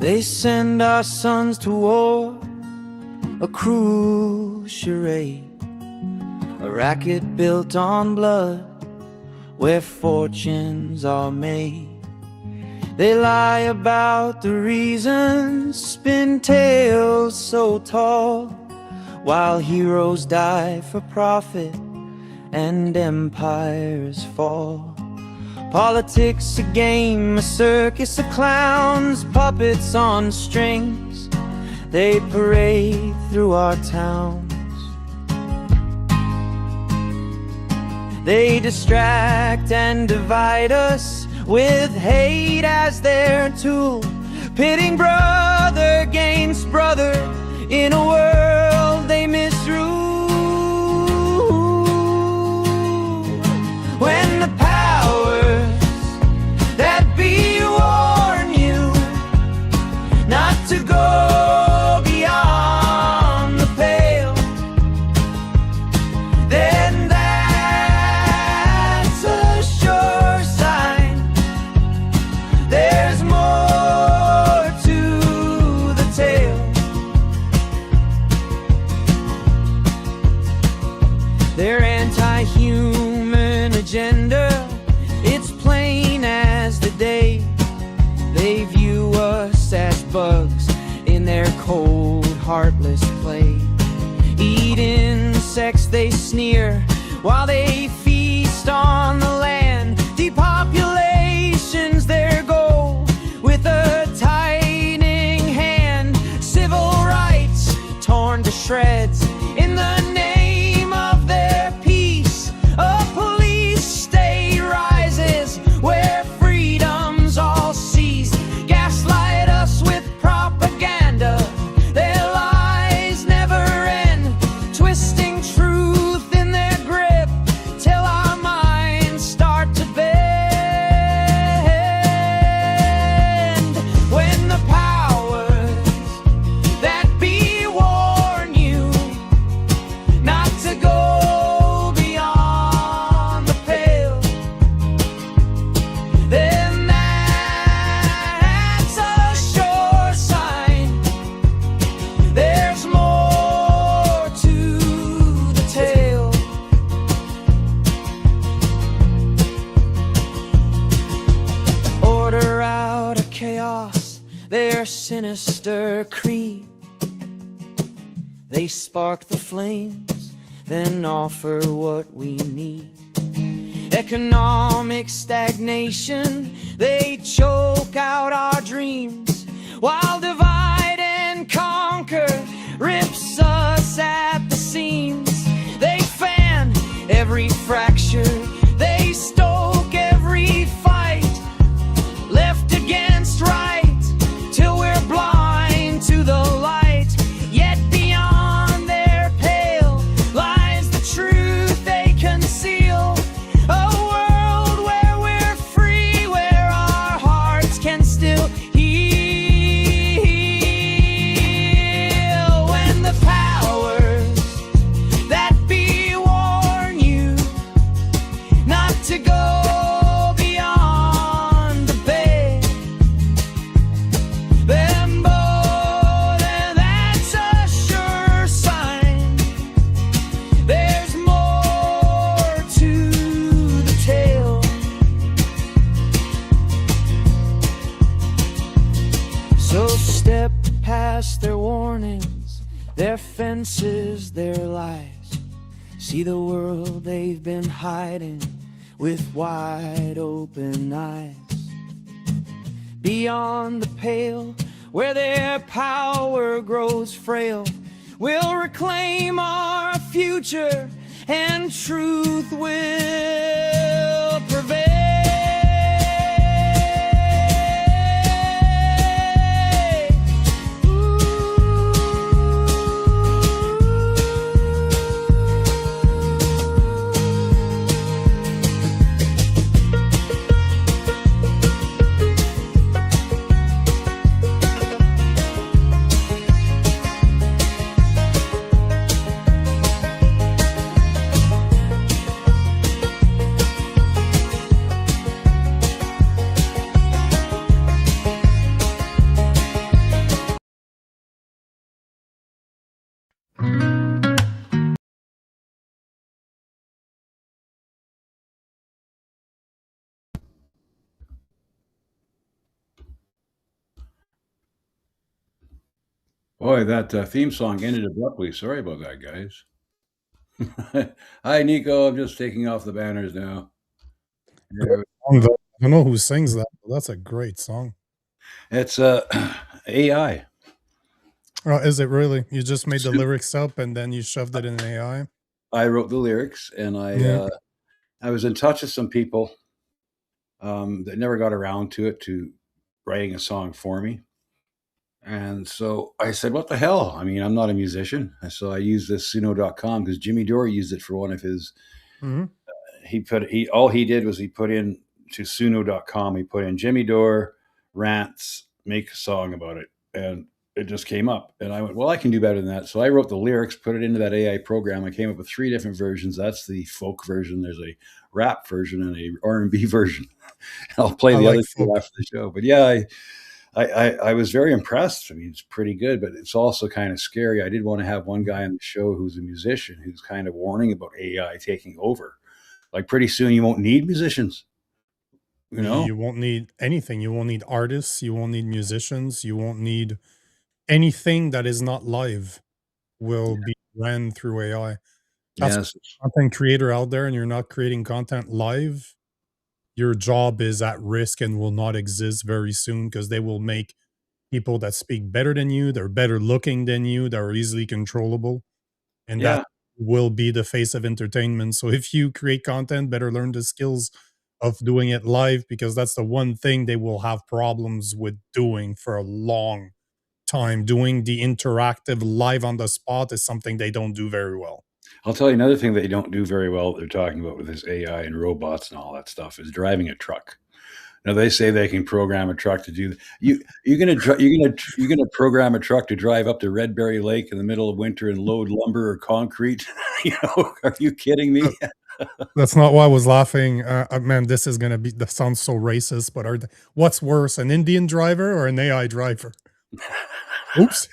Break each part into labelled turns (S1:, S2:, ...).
S1: They send our sons to war, a cruel charade, a racket built on blood, where fortunes are made. They lie about the reasons, spin tales so tall, while heroes die for profit and empires fall. Politics a game, a circus of clowns, puppets on strings. They parade through our towns. They distract and divide us with hate as their tool, pitting brother against brother in a world they misrule. When the powers that be warn you not to go beyond the pale, then that's a sure sign there's more to the tale. Their anti-human agenda, it's plain as the day. They view us as bugs in their cold, heartless play. Eat insects, they sneer, while they feast on the land. Depopulation's their goal, with a tightening hand. Civil rights torn to shreds in the name of their peace. A police state rises where freedom's all seized. Gaslight us with propaganda, their lies never end, twisting truth in their grip till our minds start to bend. When the powers that be warn you not to go beyond the pale, then that's a sure sign there's more to the tale. Order out of chaos, their sinister creed. They spark the flames, then offer what we need. Economic stagnation, they choke out our dreams, while divide and conquer rips us at the seams. They fan every fracture, they stoke every fight, left against right, till we're blind to the light. Yet beyond their pale lies the truth they conceal. A world where we're free, where our hearts can still heal. When the powers that be warn you not to go beyond the veil, then bold, and that's a sure sign there's more to the tale. So step past their warnings, their fences, their lies. See the world they've been hiding with wide open eyes. Beyond the pale, where their power grows frail, we'll reclaim our future and truth will prevail.
S2: Boy, that theme song ended abruptly. Sorry about that, guys. Hi, Nico. I'm just taking off the banners now.
S3: Great
S2: There we
S3: song,
S2: go.
S3: though. I don't know who sings that, but that's a great song.
S2: It's AI.
S3: Oh, is it really? You just made the
S2: Su-
S3: lyrics up and then you shoved it in AI?
S2: I wrote the lyrics, and
S3: Yeah.
S2: I was in touch with some people that never got around to it to writing a song for me. And so I said, "What the hell? I mean, I'm not a musician." And so I used this Suno.com because Jimmy Dore used it for one of his.
S3: Mhm.
S2: He all he did was he put in to Suno.com. He put in Jimmy Dore rants, make a song about it, and it just came up. And I went, well, I can do better than that. So I wrote the lyrics, put it into that AI program. I came up with 3 different versions. That's the folk version. There's a rap version and a R&B version. I'll play
S3: I
S2: the
S3: like
S2: other two
S3: folk.
S2: after the show. But yeah, I was very impressed. I mean, it's pretty good, but it's also kind of scary. I did want to have one guy on the show who's a musician who's kind of warning about AI taking over. Like pretty soon you won't need musicians, you know?
S3: You won't need anything. You won't need artists. You won't need musicians. You won't need anything that is not live will be ran through AI. That's
S2: Yes.
S3: content creator out there and you're not creating content live. Your job is at risk and will not exist very soon because they will make people that speak better than you, they're better looking than you, that are easily controllable, and that
S2: Yeah.
S3: will be the face of entertainment. So if you create content, better learn the skills of doing it live because that's the one thing they will have problems with doing for a long time. Doing the interactive live on the spot is something they don't do very well.
S2: I'll tell you another thing that you don't do very well that they're talking about with this AI and robots and all that stuff is driving a truck. Now they say they can program a truck to do you're gonna program a truck to drive up to Redberry Lake in the middle of winter and load lumber or concrete. Are you kidding
S3: Uh,
S2: me?
S3: that's not why I was laughing. Man, this is gonna be. That sounds so racist. But what's worse, an Indian driver or an AI driver? Oops.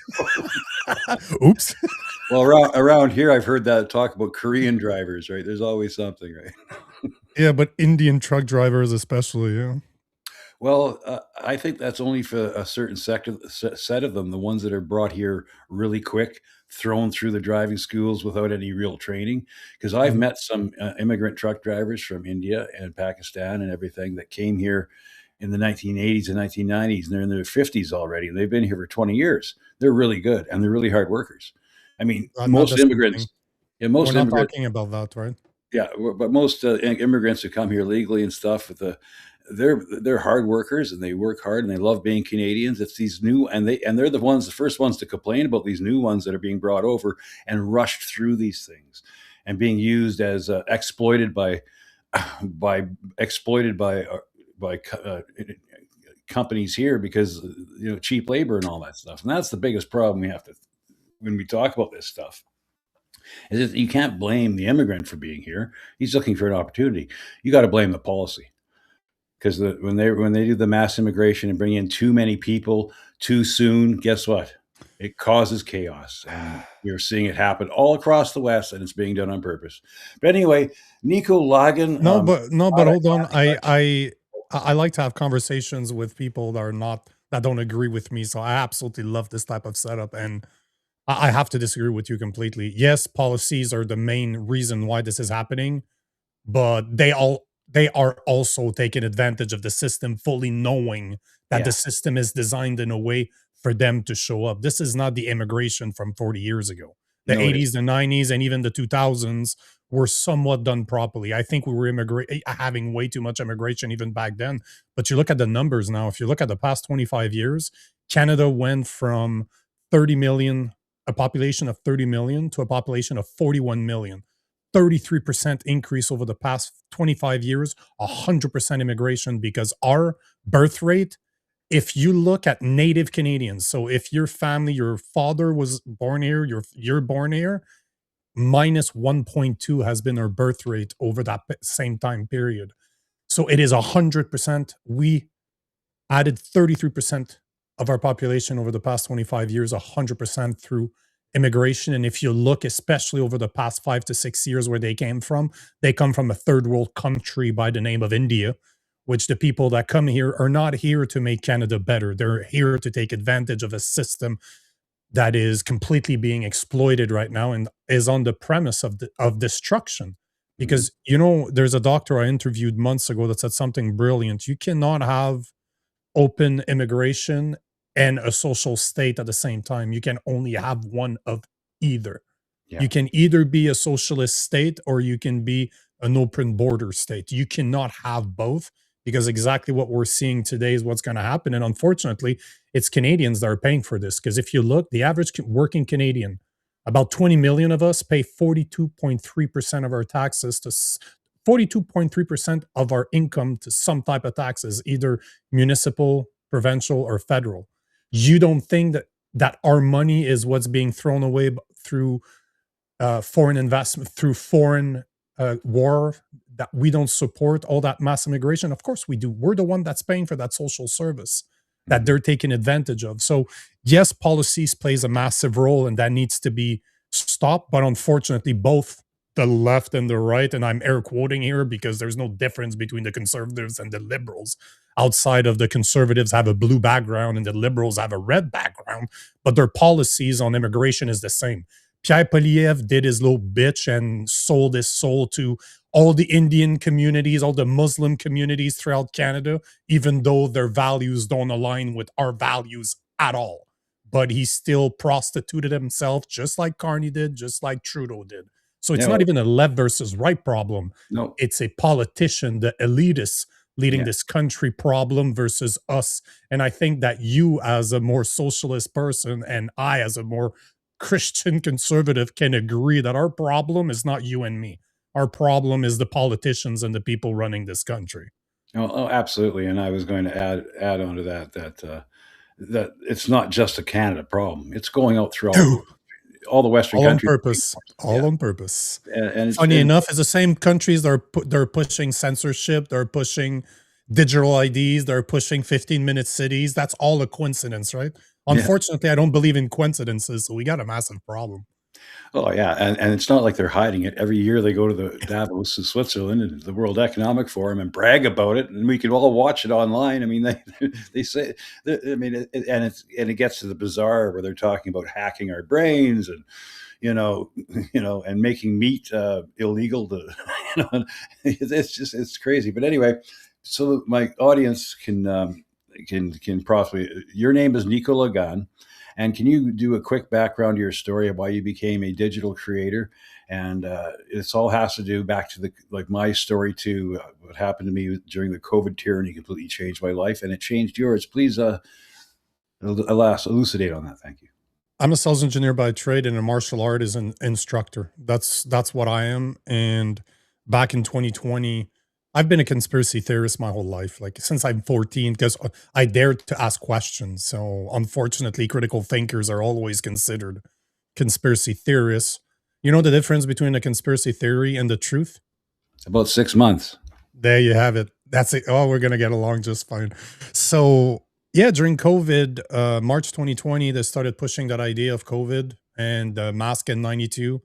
S3: Oops.
S2: Well, around here, I've heard that talk about Korean drivers, right? There's always something, right?
S3: Yeah, but Indian truck drivers, especially. Yeah.
S2: Well, I think that's only for a certain set of them, the ones that are brought here really quick, thrown through the driving schools without any real training. Because I've
S3: Mhm.
S2: met some immigrant truck drivers from India and Pakistan and everything that came here in the 1980s and 1990s, and they're in their 50s already, and they've been here for 20 years. They're really good, and they're really hard workers. I mean,
S3: Not the
S2: most
S3: same thing.
S2: immigrants, yeah,
S3: We're
S2: most
S3: not
S2: immigrants
S3: talking about that, right?
S2: yeah, but most immigrants who come here legally and stuff, they're hard workers and they work hard and they love being Canadians. It's these new they're the first ones to complain about these new ones that are being brought over and rushed through these things and being used as exploited by exploited by companies here because cheap labor and all that stuff. And that's the biggest problem we have to when we talk about this stuff is that you can't blame the immigrant for being here. He's looking for an opportunity. You got to blame the policy because when they do the mass immigration and bring in too many people too soon, guess what? It causes chaos, and we're seeing it happen all across the West, and it's being done on purpose. But anyway, Nico Lagan,
S3: No, but
S2: glad
S3: hold on.
S2: I got you.
S3: I like to have conversations with people that are not that don't agree with me. So I absolutely love this type of setup, and I have to disagree with you completely. Yes, policies are the main reason why this is happening, but they are also taking advantage of the system, fully knowing that the
S2: Yeah,
S3: system is designed in a way for them to show up. This is not the immigration from 40 years ago. The
S2: no, it is.
S3: 80s, the 90s, and even the 2000s were somewhat done properly. I think we were having way too much immigration even back then. But you look at the numbers now, if you look at the past 25 years, Canada went from 30 million, a population of 30 million, to a population of 41 million. 33% increase over the past 25 years, 100% immigration because our birth rate, if you look at native Canadians, so if your family, your father was born here, you're born here, minus 1.2 has been our birth rate over that same time period. So it is 100%. We added 33% of our population over the past 25 years, 100% through immigration. And if you look, especially over the past 5 to 6 years, where they come from a third world country by the name of India, which the people that come here are not here to make Canada better. They're here to take advantage of a system that is completely being exploited right now and is on the premise of destruction.
S2: Mhm.
S3: Because there's a doctor I interviewed months ago that said something brilliant. You cannot have open immigration and a social state at the same time. You can only have one of either.
S2: Yeah.
S3: You can either be a socialist state or you can be an open border state. You cannot have both, because exactly what we're seeing today is what's going to happen. And unfortunately, it's Canadians that are paying for this. Because if you look, the average working Canadian, about 20 million of us pay 42.3% of our taxes to 42.3% of our income to some type of taxes, either municipal, provincial, or federal. You don't think that our money is what's being thrown away through foreign investment, through foreign war, that we don't support all that mass immigration? Of course we do. We're the one that's paying for that social service that
S2: Mhm.
S3: they're taking advantage of. So yes, policies plays a massive role and that needs to be stopped. But unfortunately, both the left and the right, and I'm air quoting here because there's no difference between the conservatives and the liberals, outside of the conservatives have a blue background and the liberals have a red background, but their policies on immigration is the same. Pierre Poliev did his little bitch and sold his soul to all the Indian communities, all the Muslim communities throughout Canada, even though their values don't align with our values at all. But he still prostituted himself just like Carney did, just like Trudeau did. So it's
S2: Yeah.
S3: not
S2: Well,
S3: even a left versus right problem.
S2: no.
S3: It's a politician, the elitists leading
S2: Yeah.
S3: this country problem versus us. And I think that you, as a more socialist person, and I, as a more Christian conservative, can agree that our problem is not you and me. Our problem is the politicians and the people running this country.
S2: Oh, absolutely. And I was going to add on to that it's not just a Canada problem. It's going out through
S3: No.
S2: all the Western
S3: All on
S2: countries.
S3: purpose. All
S2: Yeah.
S3: on purpose.
S2: And it's
S3: Funny
S2: and
S3: enough, it's the same countries that they're pushing censorship, they're pushing digital IDs, they're pushing 15-minute cities. That's all a coincidence, right?
S2: yeah.
S3: Unfortunately, I don't believe in coincidences, so we got a massive problem.
S2: Oh, yeah, and it's not like they're hiding it. Every year they go to the Davos in Switzerland and the World Economic Forum and brag about it, and we can all watch it online. I mean, they say, I mean, and it gets to the bizarre where they're talking about hacking our brains and and making meat illegal to, it's crazy. But anyway, so my audience can possibly. Your name is Nico Lagan. And can you do a quick background to your story of why you became a digital creator? And this all has to do back to my story too. What happened to me during the COVID tyranny completely changed my life, and it changed yours. Please, alas, elucidate on that. Thank you.
S3: I'm a sales engineer by trade and a martial art is an instructor. That's what I am. And back in 2020, I've been a conspiracy theorist my whole life, like since I'm 14, because I dared to ask questions. So unfortunately, critical thinkers are always considered conspiracy theorists. You know the difference between a conspiracy theory and the truth?
S2: About 6 months.
S3: There you have it. That's it. Oh, we're gonna get along just fine. So yeah, during COVID, March 2020, they started pushing that idea of COVID and mask N92.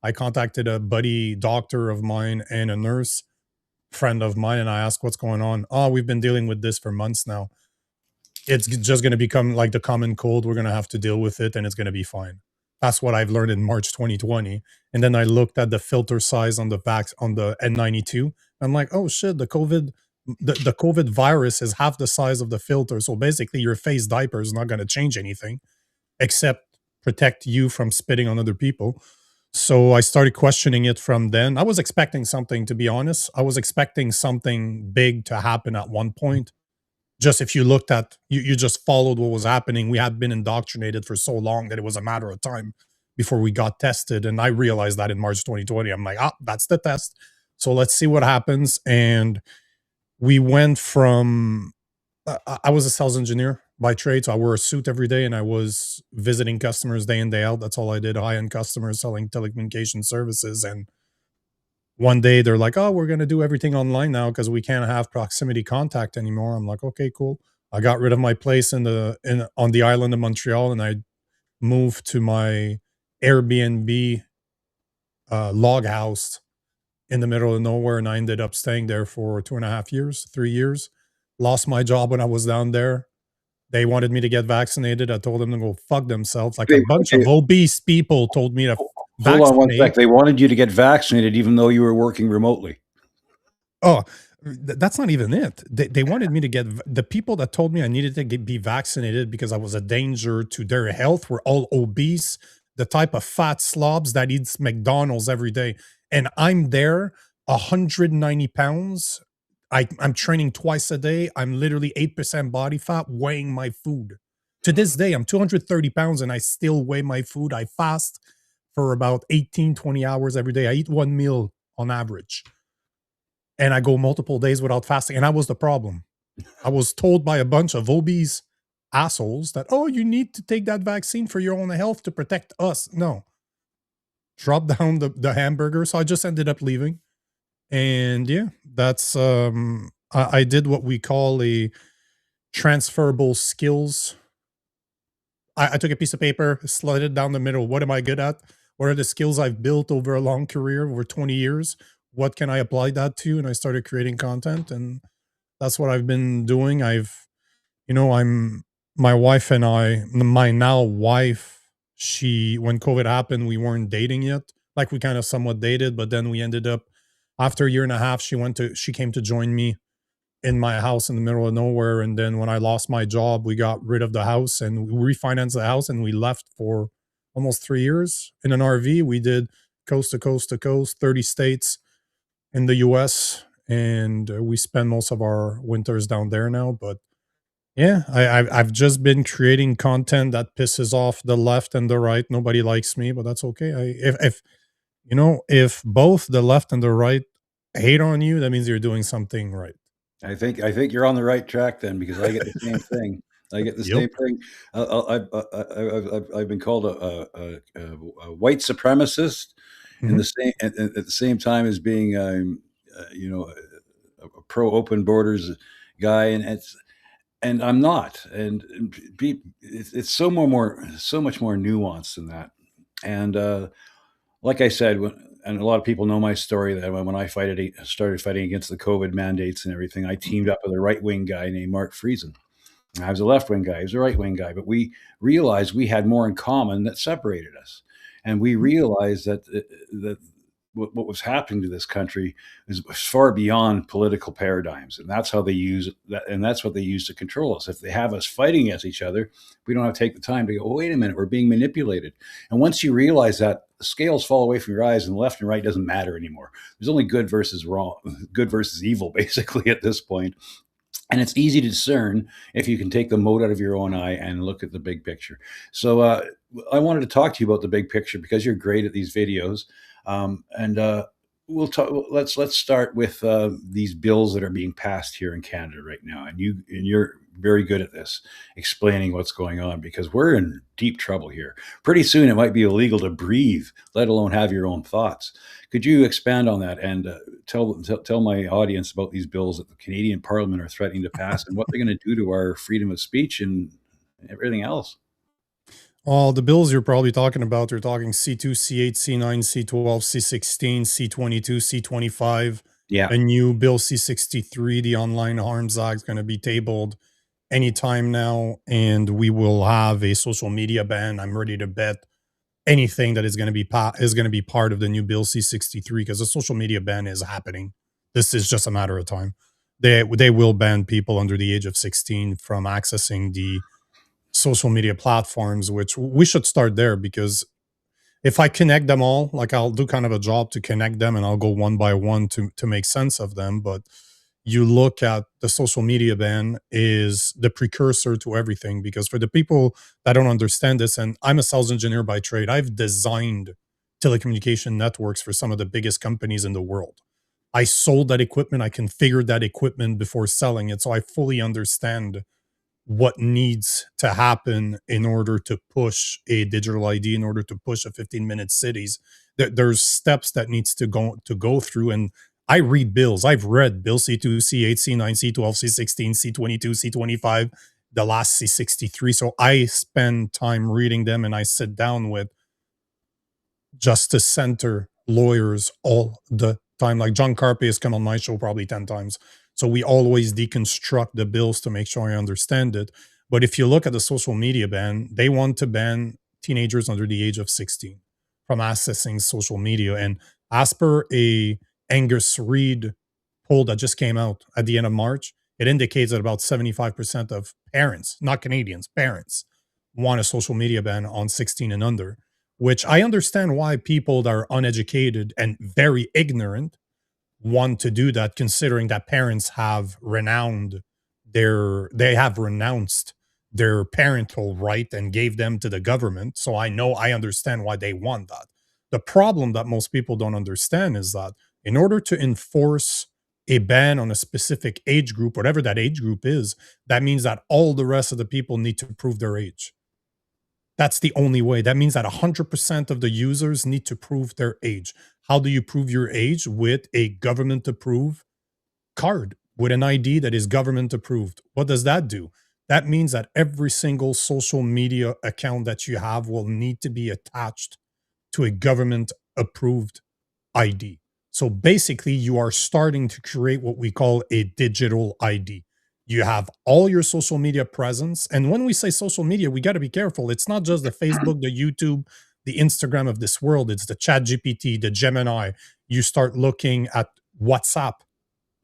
S3: I contacted a buddy doctor of mine and a nurse friend of mine, and I asked what's going on. Oh, we've been dealing with this for months now. It's just going to become like the common cold. We're going to have to deal with it, and it's going to be fine. That's what I've learned in March 2020. And then I looked at the filter size on the back on the N92. I'm like, oh shit, the COVID virus is half the size of the filter. So basically, your face diaper is not going to change anything except protect you from spitting on other people. So I started questioning it from then. I was expecting something, to be honest. I was expecting something big to happen at one point. Just if you looked at, you just followed what was happening. We had been indoctrinated for so long that it was a matter of time before we got tested. And I realized that in March 2020. I'm like, that's the test. So let's see what happens. And we went from, I was a sales engineer by trade. So I wore a suit every day and I was visiting customers day in, day out. That's all I did. High end customers selling telecommunication services. And one day they're like, oh, we're going to do everything online now because we can't have proximity contact anymore. I'm like, okay, cool. I got rid of my place on the island of Montreal and I moved to my Airbnb log house in the middle of nowhere. And I ended up staying there for 2.5 years, 3 years. Lost my job when I was down there. They wanted me to get vaccinated. I told them to go fuck themselves. Like a
S2: Okay,
S3: bunch
S2: okay.
S3: of obese people told me to
S2: Hold on one
S3: vaccinate.
S2: sec. They wanted you to get vaccinated even though you were working remotely.
S3: Oh, that's not even it. They wanted me to get the people that told me I needed to be vaccinated because I was a danger to their health were all obese, the type of fat slobs that eats McDonald's every day. And I'm there, 190 pounds. I'm training twice a day. I'm literally 8% body fat, weighing my food. To this day, I'm 230 pounds and I still weigh my food. I fast for about 18, 20 hours every day. I eat one meal on average and I go multiple days without fasting. And that was the problem. I was told by a bunch of obese assholes that, oh, you need to take that vaccine for your own health to protect us. No. Drop down the hamburger. So I just ended up leaving. And yeah, that's I did what we call a transferable skills. I took a piece of paper, slid it down the middle. What am I good at? What are the skills I've built over a long career, over 20 years? What can I apply that to? And I started creating content, and that's what I've been doing. I'm my wife and I, my now wife, she, when COVID happened, we weren't dating yet. Like we kind of somewhat dated, but then we ended up after a year and a half, she came to join me in my house in the middle of nowhere. And then when I lost my job, we got rid of the house and we refinanced the house and we left for almost 3 years in an RV. We did coast to coast to coast, 30 states in the US. And we spend most of our winters down there now. But yeah, I've just been creating content that pisses off the left and the right. Nobody likes me, but that's okay. If both the left and the right hate on you, that means you're doing something right.
S2: I think you're on the right track then, because I get the same thing. I get the
S3: Yep.
S2: same thing. I've been called a white supremacist in the
S3: Mhm.
S2: same at the same time as being a pro open borders guy, and I'm not. It's so much more nuanced than that. And like I said, and a lot of people know my story, that when I started fighting against the COVID mandates and everything, I teamed up with a right wing guy named Mark Friesen. I was a left wing guy, he was a right wing guy, but we realized we had more in common that separated us, and we realized that what was happening to this country is far beyond political paradigms, and that's how they use that, and that's what they use to control us. If they have us fighting against each other, we don't have to take the time to go, oh, wait a minute, we're being manipulated. And once you realize that, the scales fall away from your eyes, and left and right doesn't matter anymore. There's only good versus wrong, good versus evil, basically, at this point. And it's easy to discern if you can take the mote out of your own eye and look at the big picture. So I wanted to talk to you about the big picture because you're great at these videos. And we'll talk. Let's start with these bills that are being passed here in Canada right now, and you're very good at this, explaining what's going on, because we're in deep trouble here. Pretty soon, it might be illegal to breathe, let alone have your own thoughts. Could you expand on that and tell my audience about these bills that the Canadian Parliament are threatening to pass, and what they're going to do to our freedom of speech and everything else?
S3: All the bills you're probably talking about, you're talking C2, C8, C9, C12, C16, C22, C25.
S2: Yeah.
S3: A new bill C63, the Online Harms Act, is going to be tabled anytime now, and we will have a social media ban. I'm ready to bet anything that is going to be is going to be part of the new bill C63 because the social media ban is happening. This is just a matter of time. They will ban people under the age of 16 from accessing the social media platforms, which we should start there because if I connect them all, like I'll do kind of a job to connect them and I'll go one by one to make sense of them. But you look at the social media ban is the precursor to everything, because for the people that don't understand this, and I'm a sales engineer by trade, I've designed telecommunication networks for some of the biggest companies in the world. I sold that equipment, I configured that equipment before selling it, so I fully understand what needs to happen in order to push a digital ID, in order to push a 15-minute cities. There's steps that needs to go through. And I read bills. I've read Bill C2, C8, C9, C12, C16, C22, C25, the last C63. So I spend time reading them and I sit down with justice center lawyers all the time. Like John Carpe has come on my show probably 10 times. So we always deconstruct the bills to make sure I understand it. But if you look at the social media ban, they want to ban teenagers under the age of 16 from accessing social media. And as per a Angus Reid poll that just came out at the end of March, it indicates that about 75% of parents, not Canadians, parents, want a social media ban on 16 and under, which I understand why people that are uneducated and very ignorant want to do that, considering that parents have they have renounced their parental right and gave them to the government. So I understand why they want that. The problem that most people don't understand is that in order to enforce a ban on a specific age group, whatever that age group is, that means that all the rest of the people need to prove their age. That's the only way. That means that 100% of the users need to prove their age. How do you prove your age? With a government approved card, with an ID that is government approved. What does that do? That means that every single social media account that you have will need to be attached to a government approved ID. So basically, you are starting to create what we call a digital ID. You have all your social media presence. And when we say social media, we got to be careful. It's not just the Facebook, the YouTube, the Instagram of this world. It's the Chat GPT, the Gemini. You start looking at WhatsApp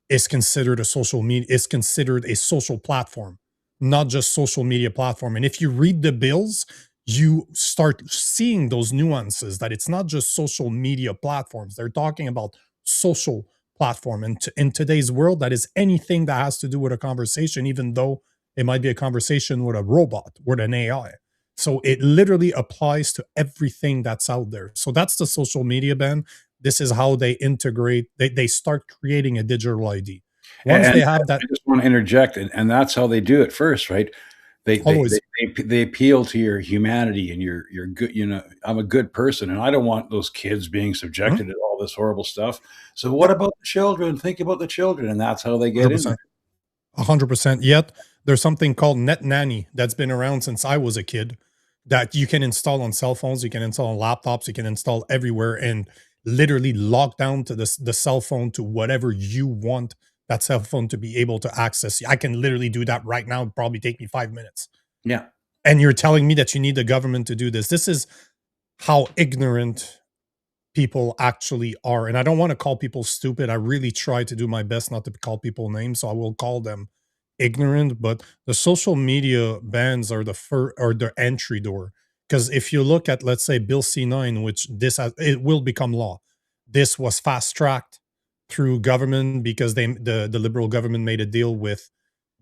S3: is considered a social platform, not just social media platform. And if you read the bills, you start seeing those nuances that it's not just social media platforms. They're talking about social platform. And in today's world, that is anything that has to do with a conversation, even though it might be a conversation with a robot, with an AI. So it literally applies to everything that's out there. So that's the social media ban. This is how they integrate, they start creating a digital ID. Once
S2: And
S3: they have that,
S2: I just want to interject, and that's how they do it first, right?
S3: always
S2: They appeal to your humanity and your good. I'm a good person, and I don't want those kids being subjected to all this horrible stuff. So what about the children? Think about the children, and that's how they get in there.
S3: 100%. Yet there's something called Net Nanny that's been around since I was a kid that you can install on cell phones, you can install on laptops, you can install everywhere, and literally lock down to the cell phone to whatever you want that cell phone to be able to access. I can literally do that right now. It'd probably take me 5 minutes.
S2: Yeah.
S3: And you're telling me that you need the government to do this. This is how ignorant people actually are. And I don't want to call people stupid. I really try to do my best not to call people names, so I will call them ignorant. But the social media bans are the entry door. Because if you look at, let's say, Bill C9, which it will become law. This was fast tracked through government because the liberal government made a deal with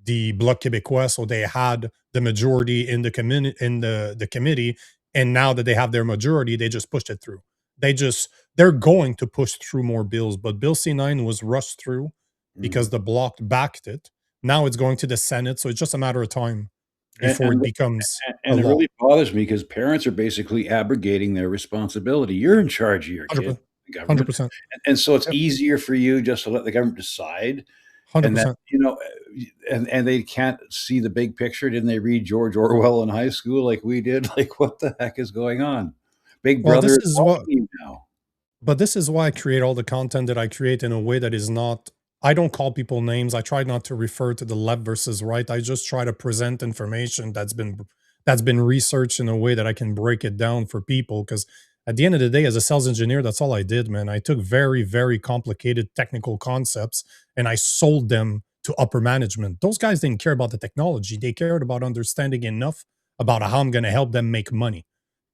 S3: the Bloc Québécois, so they had the majority in the committee, and now that they have their majority, they just pushed it through. They're going to push through more bills, but Bill C9 was rushed through because the Bloc backed it. Now it's going to the Senate, so it's just a matter of time before it becomes a
S2: And it
S3: law.
S2: really bothers me because parents are basically abrogating their responsibility. You're in charge of your kid, the government,
S3: 100%.
S2: and so it's
S3: Yep.
S2: easier for you just to let the government decide. And that
S3: 100%.
S2: and they can't see the big picture. Didn't they read George Orwell in high school like we did? Like, what the heck is going on? Big
S3: Well,
S2: brother
S3: this
S2: is
S3: is what
S2: watching you now.
S3: But this is why I create all the content that I create in a way that is not, I don't call people names. I try not to refer to the left versus right. I just try to present information that's been researched in a way that I can break it down for people. Because at the end of the day, as a sales engineer, that's all I did, man. I took very, very complicated technical concepts and I sold them to upper management. Those guys didn't care about the technology. They cared about understanding enough about how I'm going to help them make money.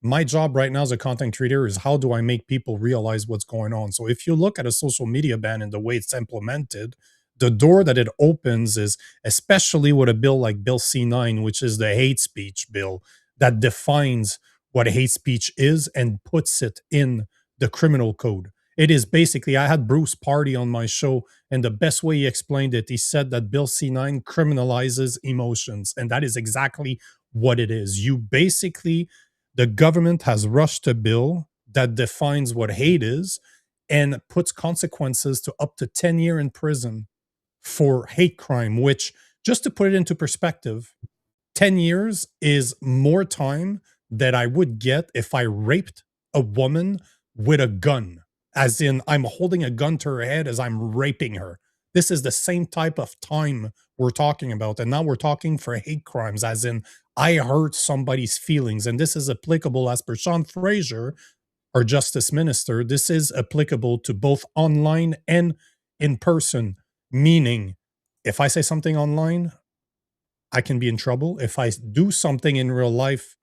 S3: My job right now as a content creator is how do I make people realize what's going on? So if you look at a social media ban and the way it's implemented, the door that it opens is, especially with a bill like Bill C9, which is the hate speech bill that defines what hate speech is and puts it in the criminal code. It is basically, I had Bruce Party on my show, and the best way he explained it, he said that Bill C9 criminalizes emotions. And that is exactly what it is. The government has rushed a bill that defines what hate is and puts consequences to up to 10 years in prison for hate crime, which, just to put it into perspective, 10 years is more time that I would get if I raped a woman with a gun. As in, I'm holding a gun to her head as I'm raping her. This is the same type of time we're talking about. And now we're talking for hate crimes, as in, I hurt somebody's feelings. And this is applicable, as per Sean Fraser, our justice minister, this is applicable to both online and in person. Meaning, if I say something online, I can be in trouble. If I do something in real life,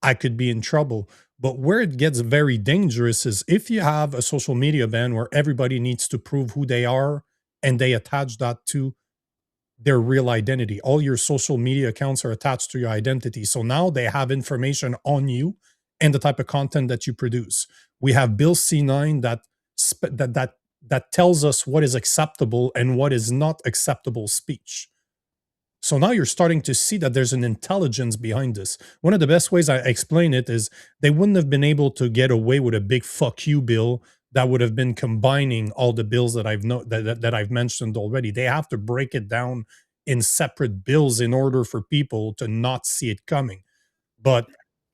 S3: I could be in trouble. But where it gets very dangerous is if you have a social media ban where everybody needs to prove who they are and they attach that to their real identity. All your social media accounts are attached to your identity. So now they have information on you and the type of content that you produce. We have Bill C9 that tells us what is acceptable and what is not acceptable speech. So now you're starting to see that there's an intelligence behind this. One of the best ways I explain it is they wouldn't have been able to get away with a big fuck you bill that would have been combining all the bills that I've mentioned already. They have to break it down in separate bills in order for people to not see it coming. But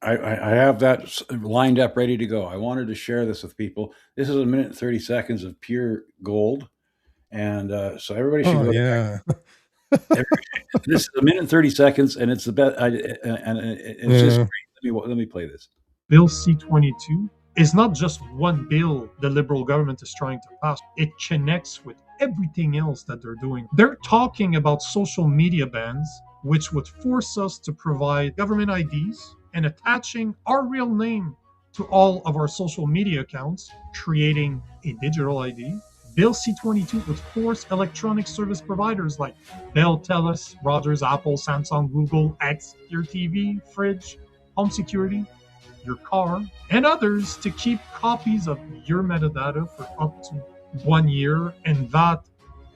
S2: I have that lined up, ready to go. I wanted to share this with people. This is a minute and 30 seconds of pure gold. And so everybody should go.
S3: Yeah.
S2: This is a minute and 30 seconds, and it's the best. It's just great. Let me play this.
S4: Bill C-22 is not just one bill the Liberal government is trying to pass. It connects with everything else that they're doing. They're talking about social media bans, which would force us to provide government IDs and attaching our real name to all of our social media accounts, creating a digital ID. Bill C-22 would force electronic service providers like Bell, TELUS, Rogers, Apple, Samsung, Google, X, your TV, fridge, home security, your car, and others to keep copies of your metadata for up to 1 year, and that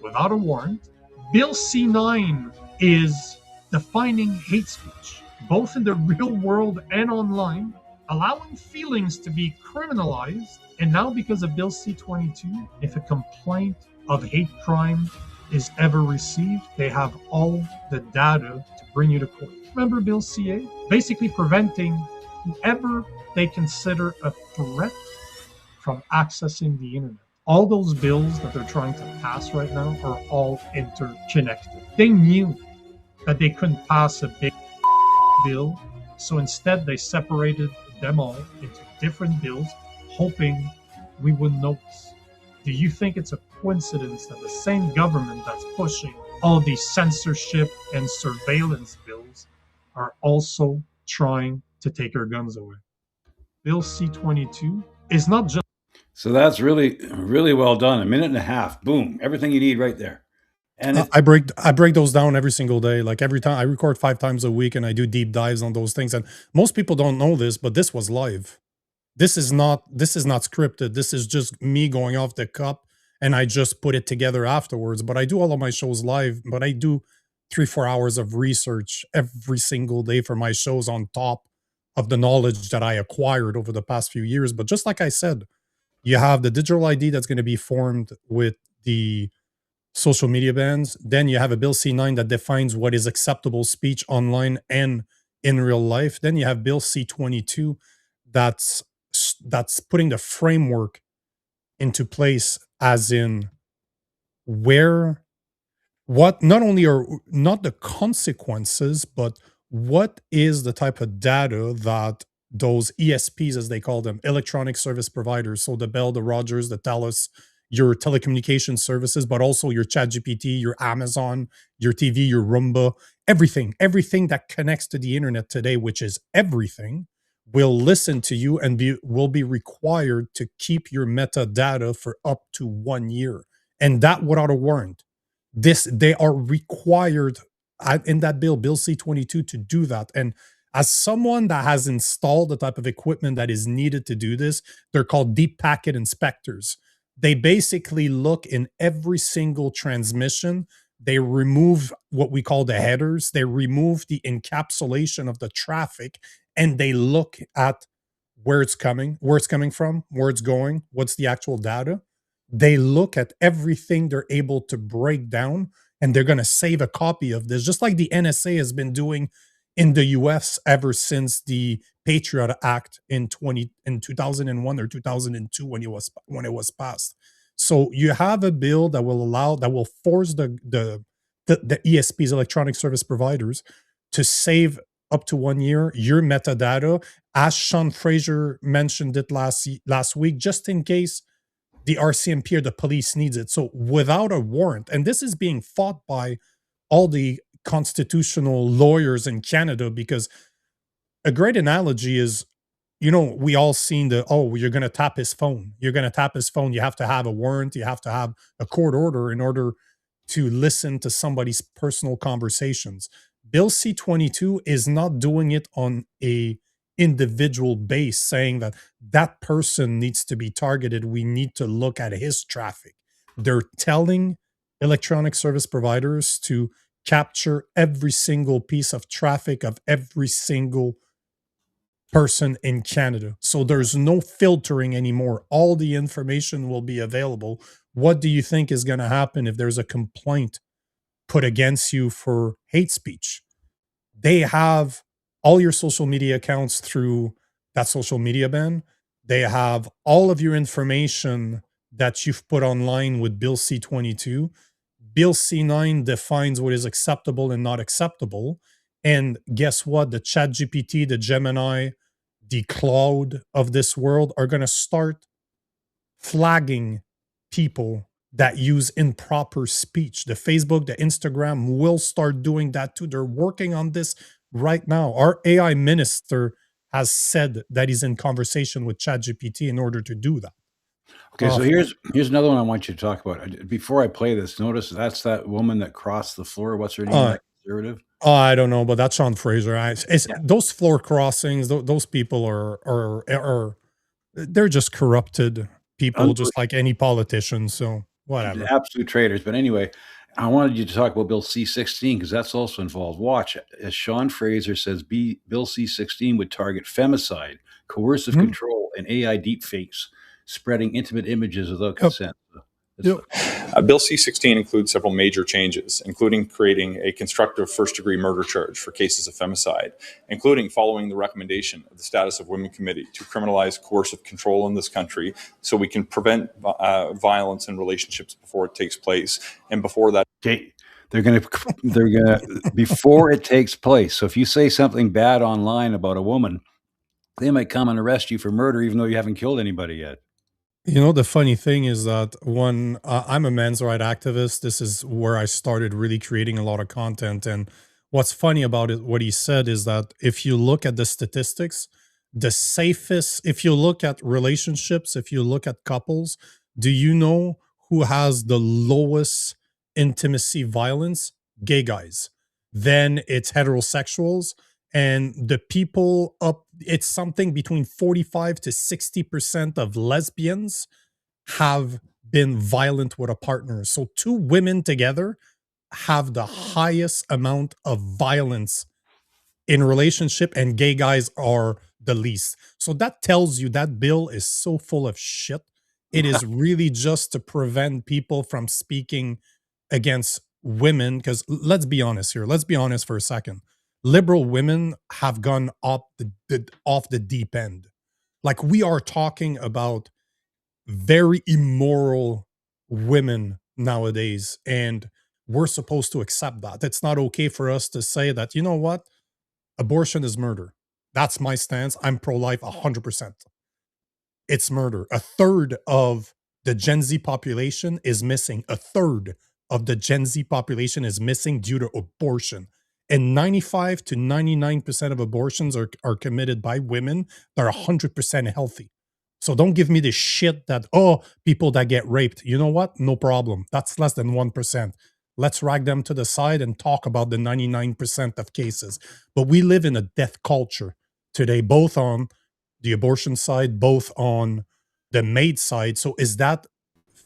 S4: without a warrant. Bill C-9 is defining hate speech, both in the real world and online, allowing feelings to be criminalized. And now, because of Bill C-22, if a complaint of hate crime is ever received, they have all the data to bring you to court. Remember Bill C-8? Basically preventing whoever they consider a threat from accessing the internet. All those bills that they're trying to pass right now are all interconnected. They knew that they couldn't pass a big bill, so instead they separated them all into different bills, hoping we wouldn't notice. Do you think it's a coincidence that the same government that's pushing all these censorship and surveillance bills are also trying to take our guns away? Bill C-22 is not just...
S2: So that's really, really well done. A minute and a half. Boom. Everything you need right there. And
S3: I break those down every single day. Like every time I record 5 times a week and I do deep dives on those things. And most people don't know this, but this was live. This is not scripted. This is just me going off the cup and I just put it together afterwards. But I do all of my shows live, but I do 3-4 hours of research every single day for my shows on top of the knowledge that I acquired over the past few years. But just like I said, you have the digital ID that's going to be formed with the social media bans. Then you have a Bill C-9 that defines what is acceptable speech online and in real life. Then you have Bill C-22 that's putting the framework into place, as in what not only are not the consequences, but what is the type of data that those ESPs, as they call them, electronic service providers, so the Bell, the Rogers, the TELUS, your telecommunication services, but also your ChatGPT, your Amazon, your TV, your Roomba, everything that connects to the internet today, which is everything, will listen to you and will be required to keep your metadata for up to 1 year, and that without a warrant. They are required in that bill C-22, to do that. And as someone that has installed the type of equipment that is needed to do this, they're called deep packet inspectors. They basically look in every single transmission. They remove what we call the headers. They remove the encapsulation of the traffic, and they look at where it's coming from, where it's going, what's the actual data. They look at everything they're able to break down, and they're going to save a copy of this, just like the NSA has been doing in the US ever since the Patriot Act in 2001 or 2002 when it was passed. So you have a bill that will allow, that will force the ESPs, electronic service providers, to save up to 1 year your metadata, as Sean Fraser mentioned it last week, just in case the RCMP or the police needs it. So without a warrant, and this is being fought by all the constitutional lawyers in Canada, because a great analogy is, we all seen the, oh, you're going to tap his phone. You're going to tap his phone. You have to have a warrant. You have to have a court order in order to listen to somebody's personal conversations. Bill C-22 is not doing it on a individual base, saying that that person needs to be targeted. We need to look at his traffic. They're telling electronic service providers to capture every single piece of traffic of every single person in Canada. So there's no filtering anymore. All the information will be available. What do you think is going to happen if there's a complaint put against you for hate speech? They have all your social media accounts through that social media ban. They have all of your information that you've put online with Bill C-22. Bill C-9 defines what is acceptable and not acceptable. And guess what? The ChatGPT, the Gemini, the Claude of this world are going to start flagging people that use improper speech. The Facebook, the Instagram will start doing that too. They're working on this right now. Our AI minister has said that he's in conversation with ChatGPT in order to do that.
S2: Okay, so here's another one I want you to talk about. Before I play this, notice that's that woman that crossed the floor. What's her name? That conservative?
S3: I don't know, but that's Sean Fraser. Those floor crossings, those people are they're just corrupted people, just like any politician. So whatever.
S2: Absolute traitors. But anyway, I wanted you to talk about Bill C-16 because that's also involved. Watch, as Sean Fraser says, Bill C-16 would target femicide, coercive control, and AI deepfakes, spreading intimate images without consent.
S5: Bill C-16 includes several major changes, including creating a constructive first-degree murder charge for cases of femicide, including following the recommendation of the Status of Women Committee to criminalize coercive control in this country so we can prevent violence in relationships before it takes place. And before that...
S2: They're gonna before it takes place. So if you say something bad online about a woman, they might come and arrest you for murder even though you haven't killed anybody yet.
S3: The funny thing is that when I'm a men's rights activist, this is where I started really creating a lot of content. And what's funny about it, what he said is that if you look at the statistics, the safest, if you look at relationships, if you look at couples, do you know who has the lowest intimacy violence? Gay guys. Then it's heterosexuals. And the people up, it's something between 45 to 60% of lesbians have been violent with a partner. So two women together have the highest amount of violence in relationship, and gay guys are the least. So that tells you that bill is so full of shit. It is really just to prevent people from speaking against women. Because let's be honest here. Let's be honest for a second. Liberal women have gone off the deep end. Like, we are talking about very immoral women nowadays, and we're supposed to accept that. It's not okay for us to say that, you know what, abortion is murder. That's my stance. I'm pro-life 100%. It's murder. A third of the Gen Z population is missing. A third of the Gen Z population is missing due to abortion. And 95 to 99% of abortions are committed by women that are 100% healthy. So don't give me this shit that, oh, people that get raped. You know what? No problem. That's less than 1%. Let's rag them to the side and talk about the 99% of cases. But we live in a death culture today, both on the abortion side, both on the maid side. So is that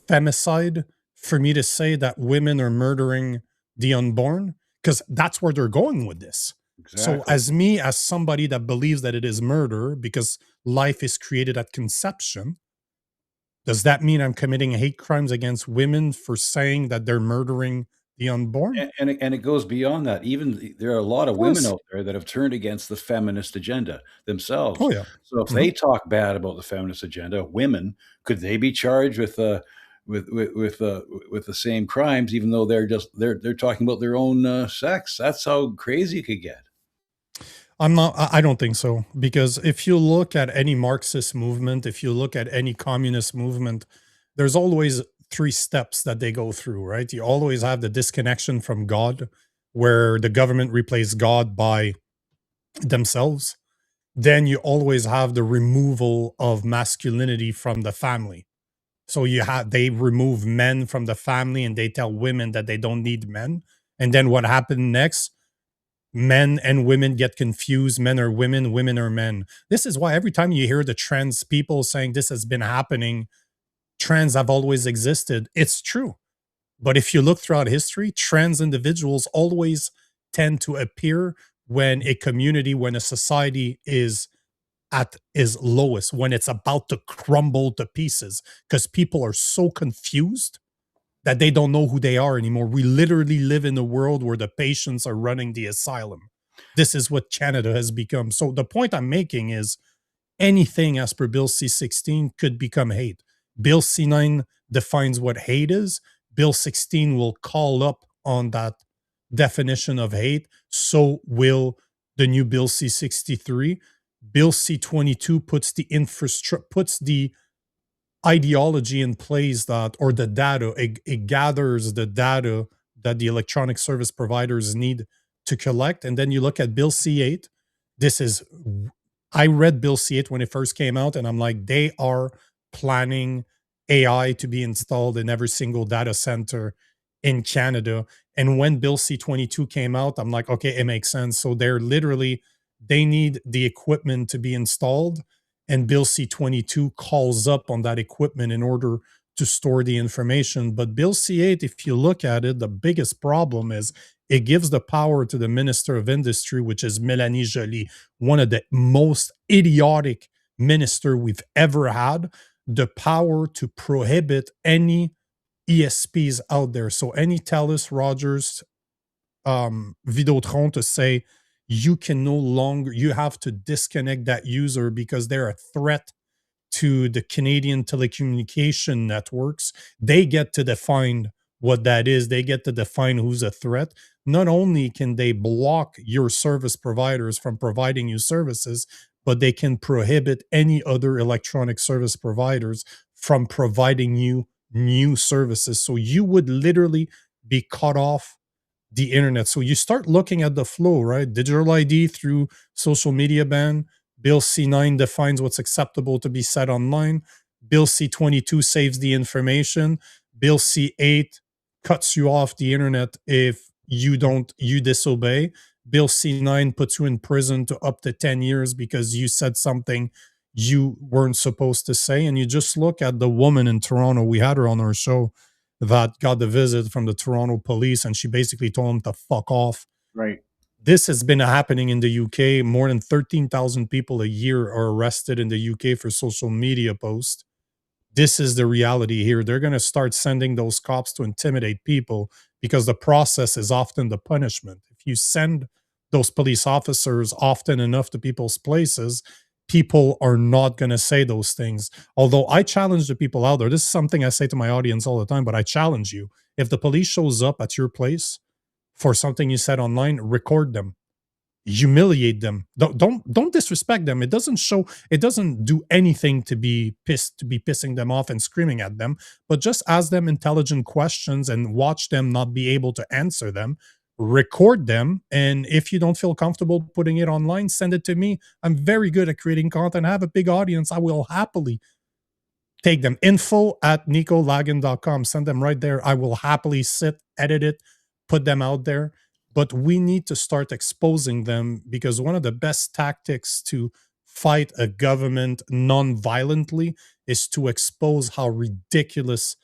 S3: femicide for me to say that women are murdering the unborn? Because that's where they're going with this. Exactly. So as somebody that believes that it is murder because life is created at conception, does that mean I'm committing hate crimes against women for saying that they're murdering the unborn?
S2: And it goes beyond that. Even there are a lot of women out there that have turned against the feminist agenda themselves.
S3: Oh, yeah.
S2: So if they talk bad about the feminist agenda, women, could they be charged with with the same crimes, even though they're talking about their own sex. That's how crazy it could get.
S3: I don't think so, because if you look at any Marxist movement, if you look at any communist movement, there's always three steps that they go through, right? You always have the disconnection from God, where the government replaces God by themselves. Then you always have the removal of masculinity from the family. So they remove men from the family and they tell women that they don't need men. And then what happened next? Men and women get confused. Men are women, women are men. This is why every time you hear the trans people saying this has been happening, trans have always existed. It's true. But if you look throughout history, trans individuals always tend to appear when a community, when a society is at its lowest, when it's about to crumble to pieces, because people are so confused that they don't know who they are anymore. We literally live in a world where the patients are running the asylum. This is what Canada has become. So the point I'm making is anything as per Bill C-16 could become hate. Bill C-9 defines what hate is. Bill 16 will call up on that definition of hate. So will the new Bill C-63. Bill C-22 puts the infrastructure, puts the ideology in place that, or the data, it gathers the data that the electronic service providers need to collect. And then you look at Bill C-8. I read Bill C-8 when it first came out, and I'm like, they are planning AI to be installed in every single data center in Canada. And when Bill C-22 came out, I'm like, okay, it makes sense. So they need the equipment to be installed, and Bill C-22 calls up on that equipment in order to store the information. But Bill C-8, if you look at it, the biggest problem is it gives the power to the Minister of Industry, which is Mélanie Joly, one of the most idiotic minister we've ever had, the power to prohibit any ESPs out there. So any TELUS, Rogers, Videotron, to say you can no longer, you have to disconnect that user because they're a threat to the Canadian telecommunication networks. They get to define what that is. They get to define who's a threat. Not only can they block your service providers from providing you services, but they can prohibit any other electronic service providers from providing you new services. So you would literally be cut off the internet. So you start looking at the flow, right? Digital ID through social media ban. Bill C-9 defines what's acceptable to be said online. Bill C-22 saves the information. Bill C-8 cuts you off the internet if you disobey. Bill C-9 puts you in prison to up to 10 years because you said something you weren't supposed to say. And you just look at the woman in Toronto. We had her on our show that got the visit from the Toronto police, and she basically told him to fuck off.
S6: Right.
S3: This has been happening in the UK. More than 13,000 people a year are arrested in the UK for social media posts. This is the reality here. They're going to start sending those cops to intimidate people because the process is often the punishment. If you send those police officers often enough to people's places, people are not going to say those things. Although I challenge the people out there. This is something I say to my audience all the time, but I challenge you. If the police shows up at your place for something you said online, record them. Humiliate them. Don't disrespect them. It doesn't do anything to be pissing them off and screaming at them, but just ask them intelligent questions and watch them not be able to answer them. Record them, and if you don't feel comfortable putting it online, send it to me. I'm very good at creating content. I have a big audience. I will happily take them. info@nicolagan.com. Send them right there. I will happily sit, edit it, put them out there. But we need to start exposing them, because one of the best tactics to fight a government non-violently is to expose how ridiculous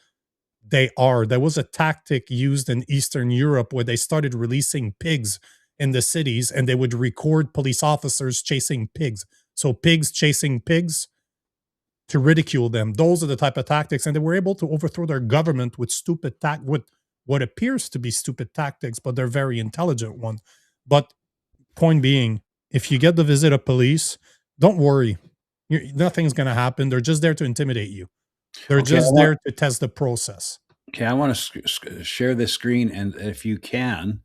S3: they are. There was a tactic used in Eastern Europe where they started releasing pigs in the cities, and they would record police officers chasing pigs. So pigs chasing pigs, to ridicule them. Those are the type of tactics, and they were able to overthrow their government with with what appears to be stupid tactics, but they're very intelligent one. But point being, if you get the visit of police, don't worry. Nothing's going to happen. They're just there to intimidate you. They're
S2: Okay,
S3: just there to test the process.
S2: Okay, I want to share this screen, and if you can,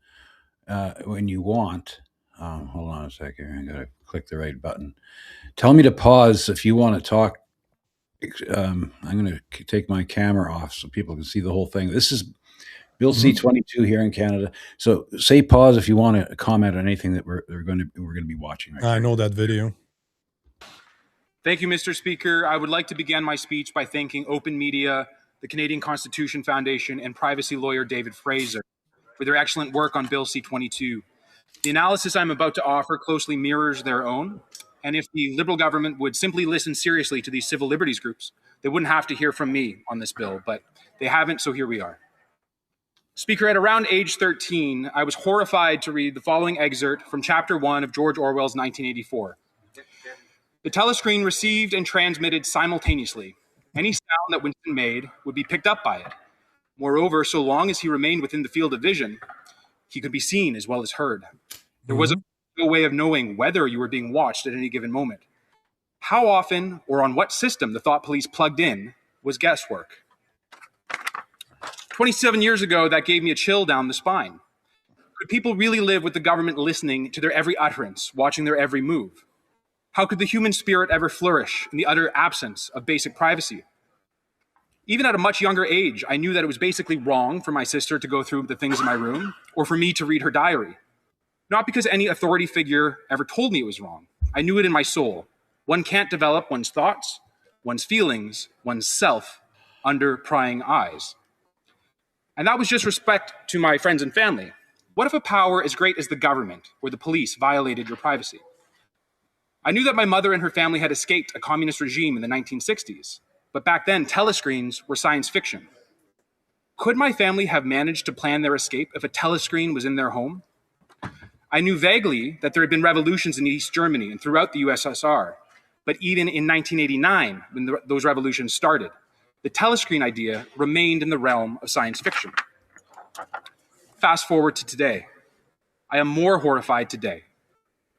S2: when you want, hold on a second. I gotta click the right button. Tell me to pause if you want to talk. I'm going to take my camera off so people can see the whole thing. This is Bill C-22 here in Canada. So say pause if you want to comment on anything that we're going to be watching. Right
S3: I know that video.
S6: Thank you, Mr. Speaker. I would like to begin my speech by thanking Open Media, the Canadian Constitution Foundation, and privacy lawyer David Fraser for their excellent work on Bill C-22. The analysis I'm about to offer closely mirrors their own, and if the Liberal government would simply listen seriously to these civil liberties groups, they wouldn't have to hear from me on this bill, but they haven't, so here we are. Speaker, at around age 13, I was horrified to read the following excerpt from Chapter 1 of George Orwell's 1984. The telescreen received and transmitted simultaneously. Any sound that Winston made would be picked up by it. Moreover, so long as he remained within the field of vision, he could be seen as well as heard. There was no way of knowing whether you were being watched at any given moment. How often or on what system the thought police plugged in was guesswork. 27 years ago, that gave me a chill down the spine. Could people really live with the government listening to their every utterance, watching their every move? How could the human spirit ever flourish in the utter absence of basic privacy? Even at a much younger age, I knew that it was basically wrong for my sister to go through the things in my room or for me to read her diary. Not because any authority figure ever told me it was wrong. I knew it in my soul. One can't develop one's thoughts, one's feelings, one's self under prying eyes. And that was just respect to my friends and family. What if a power as great as the government or the police violated your privacy? I knew that my mother and her family had escaped a communist regime in the 1960s, but back then telescreens were science fiction. Could my family have managed to plan their escape if a telescreen was in their home? I knew vaguely that there had been revolutions in East Germany and throughout the USSR, but even in 1989, when those revolutions started, the telescreen idea remained in the realm of science fiction. Fast forward to today. I am more horrified today.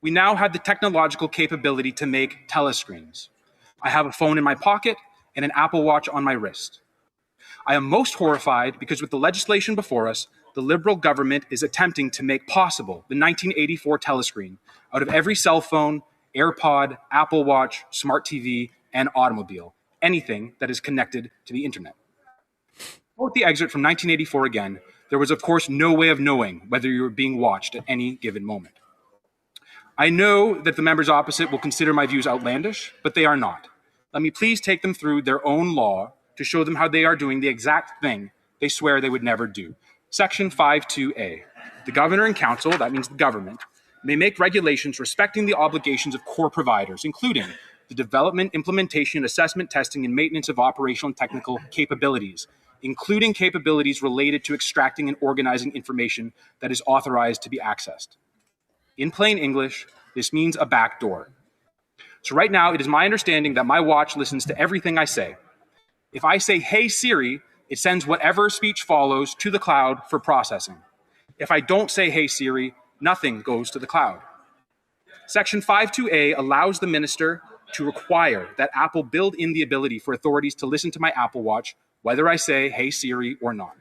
S6: We now have the technological capability to make telescreens. I have a phone in my pocket and an Apple Watch on my wrist. I am most horrified because with the legislation before us, the Liberal government is attempting to make possible the 1984 telescreen out of every cell phone, AirPod, Apple Watch, smart TV, and automobile, anything that is connected to the internet. Quote the excerpt from 1984 again, there was of course no way of knowing whether you were being watched at any given moment. I know that the members opposite will consider my views outlandish, but they are not. Let me please take them through their own law to show them how they are doing the exact thing they swear they would never do. Section 5.2a. The governor and council, that means the government, may make regulations respecting the obligations of core providers, including the development, implementation, assessment, testing, and maintenance of operational and technical capabilities, including capabilities related to extracting and organizing information that is authorized to be accessed. In plain English, this means a backdoor. So right now, it is my understanding that my watch listens to everything I say. If I say, "Hey Siri," it sends whatever speech follows to the cloud for processing. If I don't say, "Hey Siri," nothing goes to the cloud. Section 5.2a allows the minister to require that Apple build in the ability for authorities to listen to my Apple Watch, whether I say, "Hey Siri," or not.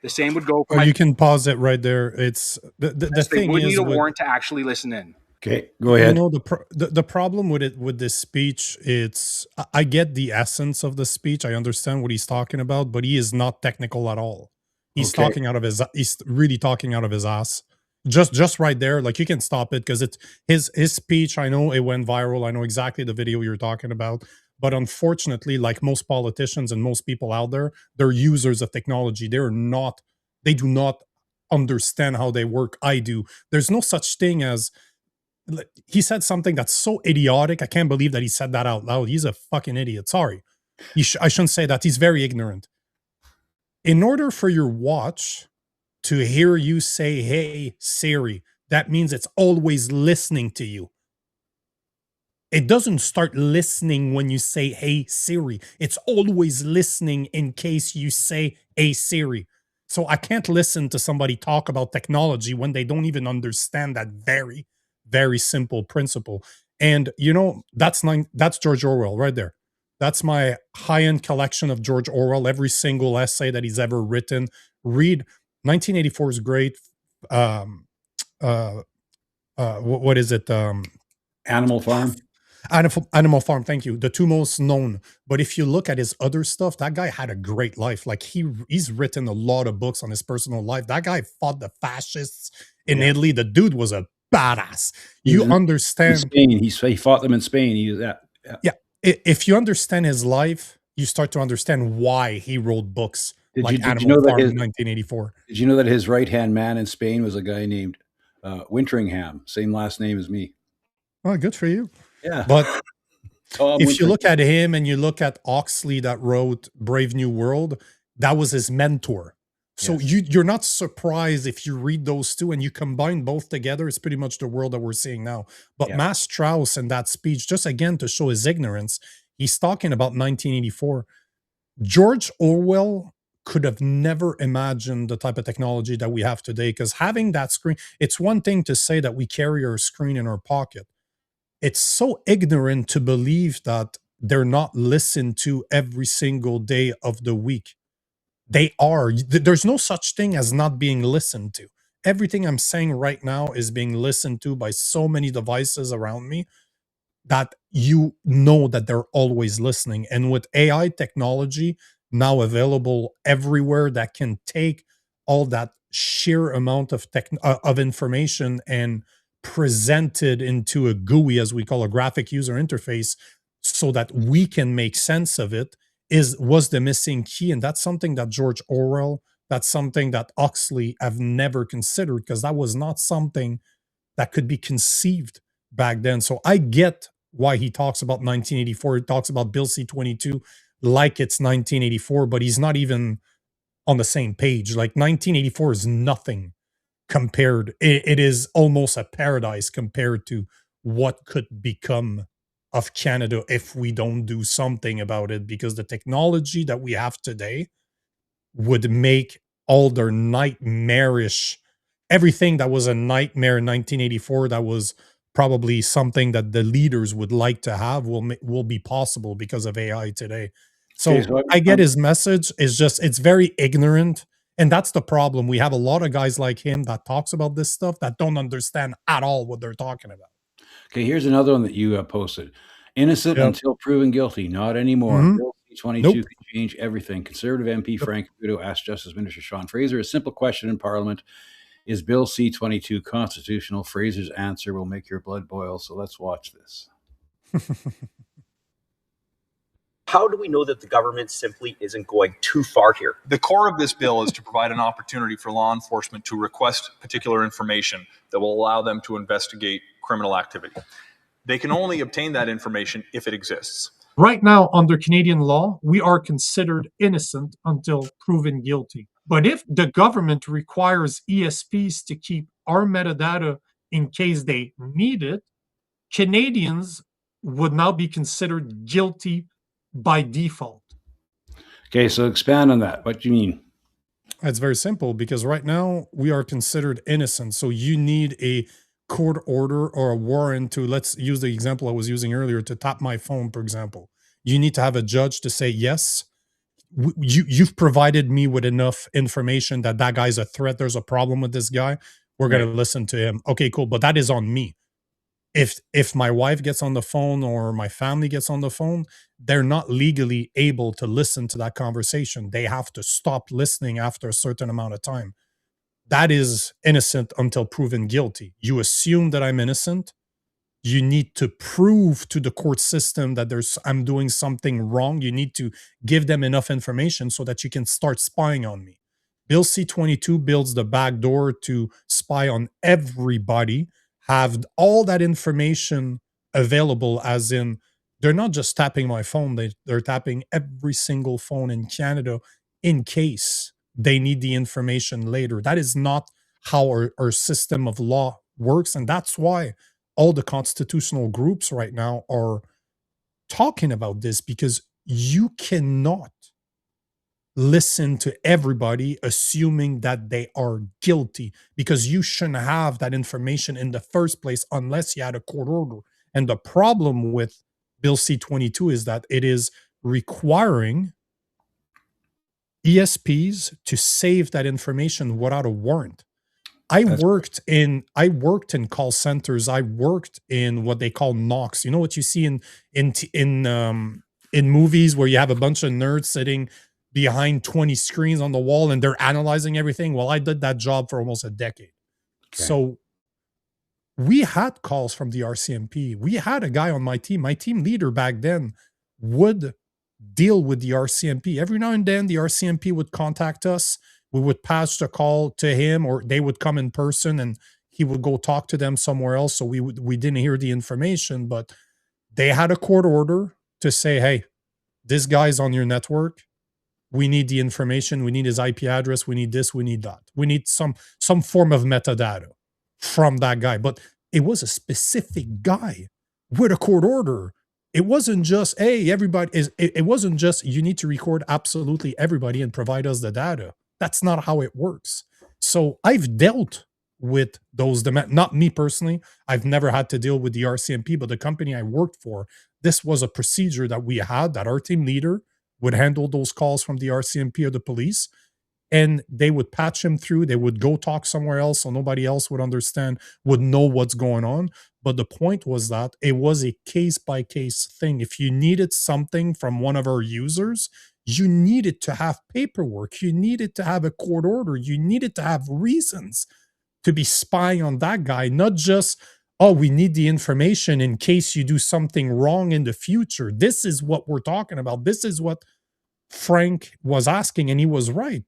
S6: The same would go for
S3: you can pause it right there. It's the thing
S6: would
S3: is
S6: need a warrant to actually listen in.
S2: Okay, go ahead.
S3: You know, the problem with this speech, it's I get the essence of the speech. I understand what he's talking about, but he is not technical at all. He's talking out of he's really talking out of his ass. Just right there, like you can stop it because it's his speech. I know it went viral. I know exactly the video you're talking about. But unfortunately, like most politicians and most people out there, they're users of technology. They do not understand how they work. I do. There's no such thing as, he said something that's so idiotic. I can't believe that he said that out loud. He's a fucking idiot. Sorry. I shouldn't say that. He's very ignorant. In order for your watch to hear you say, "Hey, Siri," that means it's always listening to you. It doesn't start listening when you say, "Hey, Siri." It's always listening in case you say, "Hey, Siri." So I can't listen to somebody talk about technology when they don't even understand that very, very simple principle. And, you know, that's George Orwell right there. That's my high-end collection of George Orwell, every single essay that he's ever written. Read 1984 is great. Um, what is it?
S2: Animal Farm.
S3: Animal Farm, thank you. The two most known. But if you look at his other stuff, that guy had a great life. Like he's written a lot of books on his personal life. That guy fought the fascists in Italy. The dude was a badass. You understand?
S2: In Spain. He fought them in Spain.
S3: Yeah. If you understand his life, you start to understand why he wrote books like Animal Farm in 1984.
S2: Did you know that his right-hand man in Spain was a guy named Winteringham, same last name as me?
S3: Oh, good for you.
S2: Yeah.
S3: But if you look at him and you look at Oxley that wrote Brave New World, that was his mentor. So you're not surprised if you read those two and you combine both together, it's pretty much the world that we're seeing now. But Mass Strauss in that speech, just again to show his ignorance, he's talking about 1984. George Orwell could have never imagined the type of technology that we have today, because having that screen, it's one thing to say that we carry our screen in our pocket. It's so ignorant to believe that they're not listened to every single day of the week. They are. There's no such thing as not being listened to. Everything I'm saying right now is being listened to by so many devices around me that you know that they're always listening. And with AI technology now available everywhere that can take all that sheer amount of information and present it into a GUI, as we call a graphic user interface, so that we can make sense of it, was the missing key. And that's something that George Orwell, that's something that Huxley have never considered, because that was not something that could be conceived back then. So I get why he talks about 1984. He talks about Bill C-22 like it's 1984, but he's not even on the same page. Like 1984 is nothing compared. It is almost a paradise compared to what could become of Canada if we don't do something about it, because the technology that we have today would make all their nightmarish, everything that was a nightmare in 1984 that was probably something that the leaders would like to have will be possible because of AI today. So I get his message. Is just, it's very ignorant. And that's the problem. We have a lot of guys like him that talks about this stuff that don't understand at all what they're talking about.
S2: Okay, here's another one that you posted. Innocent until proven guilty. Not anymore. Bill C-22 can change everything. Conservative MP Frank Caputo asked Justice Minister Sean Fraser a simple question in Parliament. Is Bill C-22 constitutional? Fraser's answer will make your blood boil. So let's watch this.
S7: How do we know that the government simply isn't going too far here?
S5: The core of this bill is to provide an opportunity for law enforcement to request particular information that will allow them to investigate criminal activity. They can only obtain that information if it exists.
S4: Right now, under Canadian law, we are considered innocent until proven guilty. But if the government requires ESPs to keep our metadata in case they need it, Canadians would now be considered guilty by default.
S2: Okay, so expand on that. What do you mean?
S3: It's very simple, because right now we are considered innocent. So you need a court order or a warrant to, let's use the example I was using earlier, to tap my phone, for example. You need to have a judge to say, yes, you've provided me with enough information that guy's a threat. There's a problem with this guy. We're going to listen to him. Okay, cool. But that is on me. If my wife gets on the phone or my family gets on the phone, they're not legally able to listen to that conversation. They have to stop listening after a certain amount of time. That is innocent until proven guilty. You assume that I'm innocent. You need to prove to the court system that I'm doing something wrong. You need to give them enough information so that you can start spying on me. Bill C-22 builds the back door to spy on everybody, have all that information available, as in they're not just tapping my phone, they're tapping every single phone in Canada in case they need the information later. That is not how our system of law works. And that's why all the constitutional groups right now are talking about this, because you cannot listen to everybody assuming that they are guilty, because you shouldn't have that information in the first place unless you had a court order. And the problem with Bill C-22 is that it is requiring ESPs to save that information without a warrant. I worked in call centers. I worked in what they call knocks. You know what you see in movies where you have a bunch of nerds sitting behind 20 screens on the wall and they're analyzing everything. Well, I did that job for almost a decade. Okay. So we had calls from the RCMP. We had a guy on my team leader back then would deal with the RCMP. Every now and then the RCMP would contact us. We would pass the call to him, or they would come in person and he would go talk to them somewhere else. So we didn't hear the information, but they had a court order to say, hey, this guy's on your network. We need the information. We need his IP address. We need this. We need that. We need some form of metadata from that guy. But it was a specific guy with a court order. It wasn't just, hey, everybody is, it wasn't just, you need to record absolutely everybody and provide us the data. That's not how it works. So I've dealt with those demands, not me personally. I've never had to deal with the RCMP, but the company I worked for, this was a procedure that we had, that our team leader would handle those calls from the RCMP or the police, and they would patch him through. They would go talk somewhere else so nobody else would understand, would know what's going on. But the point was that it was a case-by-case thing. If you needed something from one of our users, you needed to have paperwork. You needed to have a court order. You needed to have reasons to be spying on that guy, not just, oh, we need the information in case you do something wrong in the future. This is what we're talking about. This is what Frank was asking, and he was right.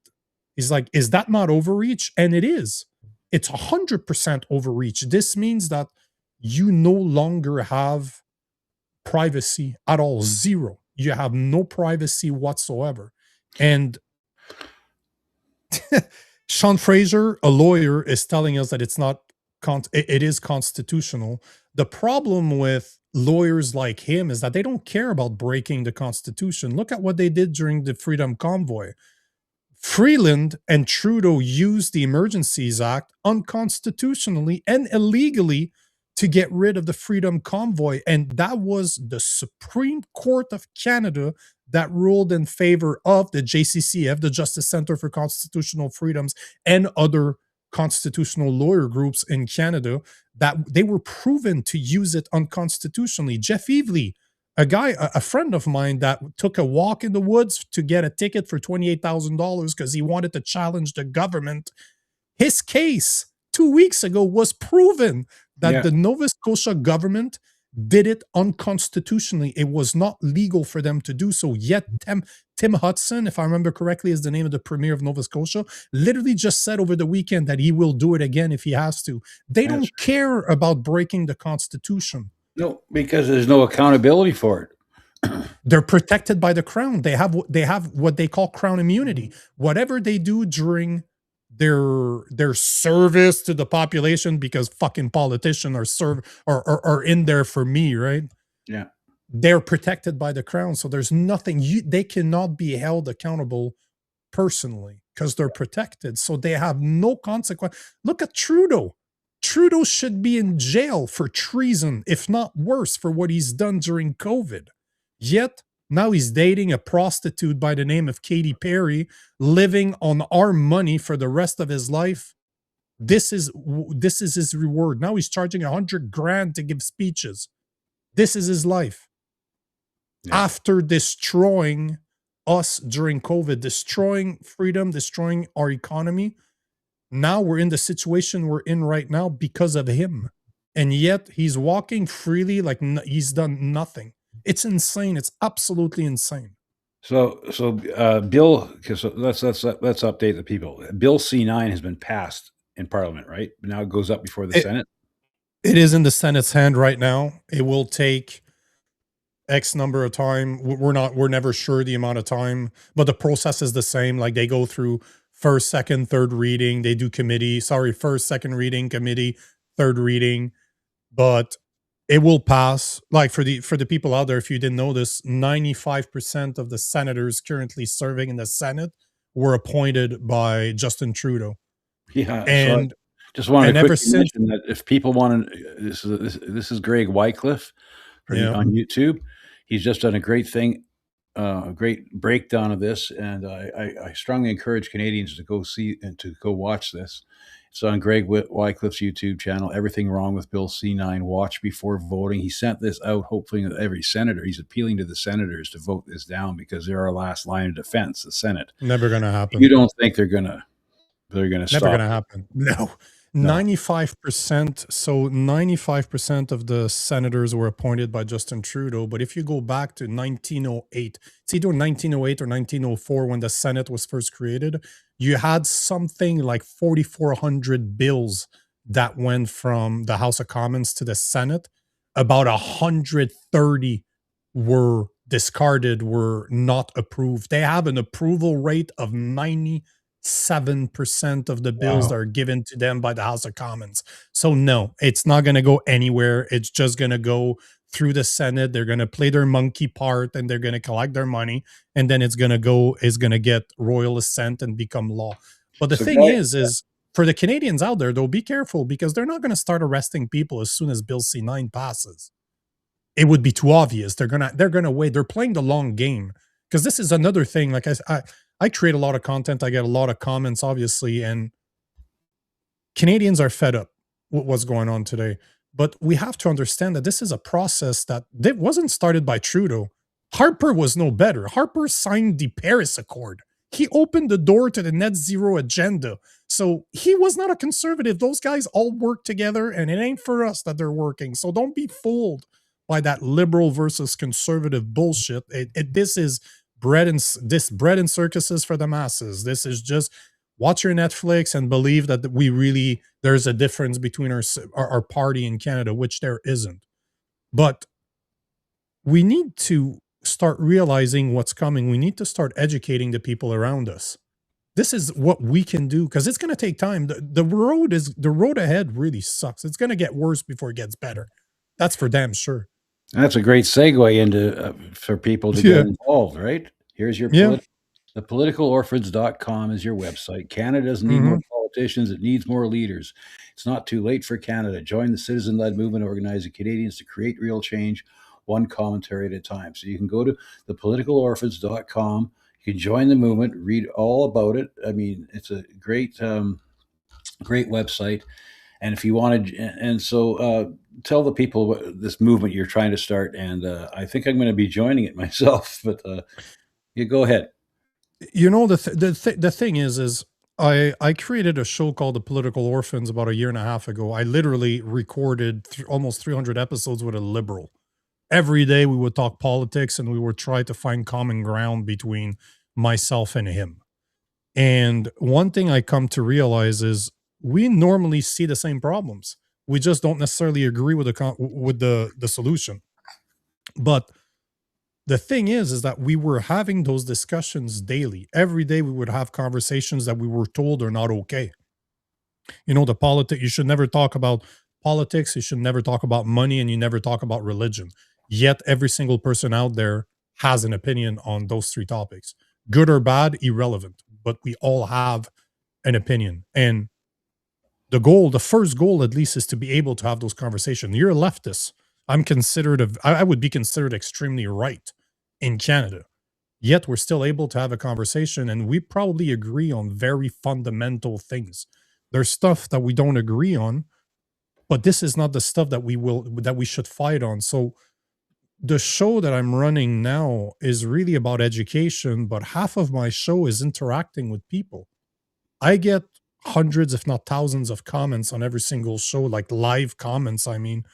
S3: He's like, is that not overreach? And it is. It's 100% overreach. This means that you no longer have privacy at all. Zero. You have no privacy whatsoever. And Sean Fraser, a lawyer, is telling us that it's not, it is constitutional. The problem with lawyers like him is that they don't care about breaking the Constitution. Look at what they did during the Freedom Convoy. Freeland and Trudeau used the Emergencies Act unconstitutionally and illegally to get rid of the Freedom Convoy. And that was the Supreme Court of Canada that ruled in favor of the JCCF, the Justice Center for Constitutional Freedoms, and other constitutional lawyer groups in Canada, that they were proven to use it unconstitutionally. Jeff Evely, a friend of mine that took a walk in the woods to get a ticket for $28,000 because he wanted to challenge the government. His case 2 weeks ago was proven that the Nova Scotia government did it unconstitutionally. It was not legal for them to do so. Yet Tim Hudson, if I remember correctly, is the name of the premier of Nova Scotia, literally just said over the weekend that he will do it again if he has to. They don't care about breaking the Constitution.
S2: No, because there's no accountability for it.
S3: They're protected by the Crown. They have what they call Crown immunity. Whatever they do during their service to the population, because fucking politicians are in there for me, right?
S2: Yeah.
S3: They're protected by the Crown. So there's nothing, they cannot be held accountable personally because they're protected. So they have no consequence. Look at Trudeau. Trudeau should be in jail for treason, if not worse, for what he's done during COVID. Yet, now he's dating a prostitute by the name of Katy Perry, living on our money for the rest of his life. This is his reward. Now he's charging $100,000 to give speeches. This is his life. Yeah. After destroying us during COVID, destroying freedom, destroying our economy, now we're in the situation we're in right now because of him. And yet he's walking freely like he's done nothing. It's insane. It's absolutely insane.
S2: So Bill, so let's update the people. Bill C9 has been passed in Parliament, right? Now it goes up before the Senate.
S3: It is in the Senate's hand right now. It will take X number of time. We're never sure the amount of time, but the process is the same. Like they go through first, second, third reading. They do first, second reading, committee, third reading, but it will pass. Like for the people out there, if you didn't know this, 95% of the senators currently serving in the Senate were appointed by Justin Trudeau.
S2: Yeah,
S3: and
S2: so just wanted to quickly mention that if people want to, this is Greg Wycliffe on YouTube. He's just done a great thing. a great breakdown of this, and I strongly encourage Canadians to go see and to go watch this. It's on Greg Wycliffe's YouTube channel, Everything Wrong with Bill C9. Watch before voting. He sent this out, hopefully, that every senator, he's appealing to the senators to vote this down because they're our last line of defense, the Senate.
S3: Never going to happen.
S2: You don't think they're going to stop?
S3: Never going to happen. No. 95%. So 95% of the senators were appointed by Justin Trudeau. But if you go back to 1908, it's either 1908 or 1904 when the Senate was first created, you had something like 4,400 bills that went from the House of Commons to the Senate. About 130 were discarded, were not approved. They have an approval rate of 97% of the bills that are given to them by the House of Commons. So no, it's not going to go anywhere. It's just going to go through the Senate. They're going to play their monkey part and they're going to collect their money. And then it's going to get royal assent and become law. But the thing is for the Canadians out there, though, be careful because they're not going to start arresting people as soon as Bill C9 passes. It would be too obvious. They're gonna wait. They're playing the long game because this is another thing. Like I create a lot of content. I get a lot of comments, obviously, and Canadians are fed up with what's going on today. But we have to understand that this is a process that wasn't started by Trudeau. Harper was no better. Harper signed the Paris Accord. He opened the door to the net zero agenda. So he was not a conservative. Those guys all work together, and it ain't for us that they're working. So don't be fooled by that liberal versus conservative bullshit. This is bread and circuses for the masses. This is just watch your Netflix and believe that there's a difference between our party in Canada, which there isn't. But we need to start realizing what's coming. We need to start educating the people around us. This is what we can do because it's going to take time. The road ahead really sucks. It's going to get worse before it gets better. That's for damn sure.
S2: That's a great segue into for people to get involved, right? Here's your the politicalorphans.com is your website. Canada doesn't need more politicians, it needs more leaders. It's not too late for Canada. Join the citizen-led movement organizing Canadians to create real change, one commentary at a time. So you can go to thepoliticalorphans.com. You can join the movement, read all about it. I mean, it's a great website. And if you wanted, and so tell the people what this movement you're trying to start. And I think I'm going to be joining it myself, but you go ahead.
S3: You know, the thing is I created a show called The Political Orphans about a year and a half ago. I literally recorded almost 300 episodes with a liberal. Every day we would talk politics and we would try to find common ground between myself and him. And one thing I come to realize is we normally see the same problems. We just don't necessarily agree with the solution. But the thing is that we were having those discussions daily. Every day we would have conversations that we were told are not okay. You know, you should never talk about politics, you should never talk about money, and you never talk about religion. Yet every single person out there has an opinion on those three topics. Good or bad, irrelevant. But we all have an opinion. And the first goal at least, is to be able to have those conversations. You're a leftist. I would be considered extremely right in Canada. Yet we're still able to have a conversation and we probably agree on very fundamental things. There's stuff that we don't agree on, but this is not the stuff that we should fight on. So the show that I'm running now is really about education, but half of my show is interacting with people. I get hundreds, if not thousands, of comments on every single show, like live comments, I mean.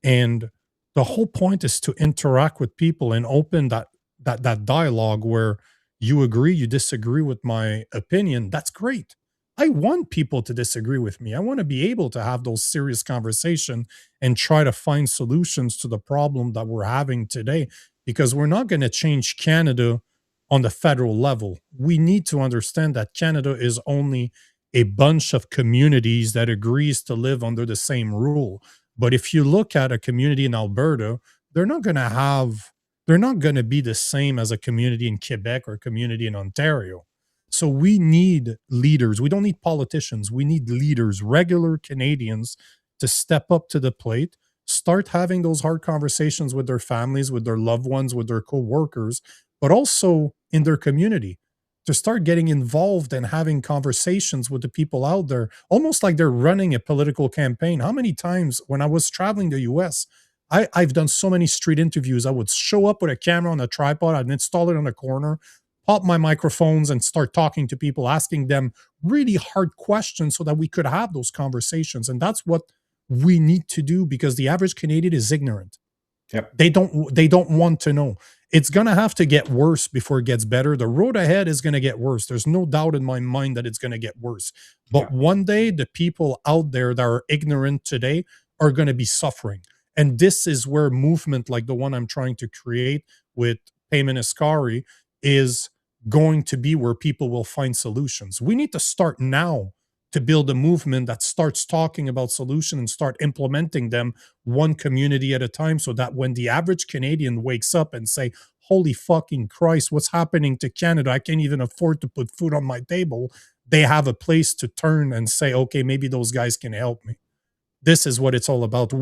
S3: And the whole point is to interact with people and open that dialogue where you agree, you disagree with my opinion. That's great. I want people to disagree with me. I want to be able to have those serious conversations and try to find solutions to the problem that we're having today, because we're not going to change Canada on the federal level. We need to understand that Canada is only a bunch of communities that agrees to live under the same rule. But if you look at a community in Alberta, they're not going to be the same as a community in Quebec or a community in Ontario. So we need leaders. We don't need politicians. We need leaders, regular Canadians, to step up to the plate, start having those hard conversations with their families, with their loved ones, with their co-workers, but also in their community, to start getting involved and having conversations with the people out there, almost like they're running a political campaign. How many times when I was traveling the US, I've done so many street interviews. I would show up with a camera on a tripod, I'd install it on a corner, pop my microphones, and start talking to people, asking them really hard questions so that we could have those conversations. And that's what we need to do, because the average Canadian is ignorant.
S2: Yep.
S3: They don't want to know. It's going to have to get worse before it gets better. The road ahead is going to get worse. There's no doubt in my mind that it's going to get worse. But one day, the people out there that are ignorant today are going to be suffering. And this is where movement like the one I'm trying to create with Payman Askari is going to be, where people will find solutions. We need to start now to build a movement that starts talking about solutions and start implementing them one community at a time, so that when the average Canadian wakes up and say, holy fucking Christ, what's happening to Canada? I can't even afford to put food on my table. They have a place to turn and say, okay, maybe those guys can help me. This is what it's all about.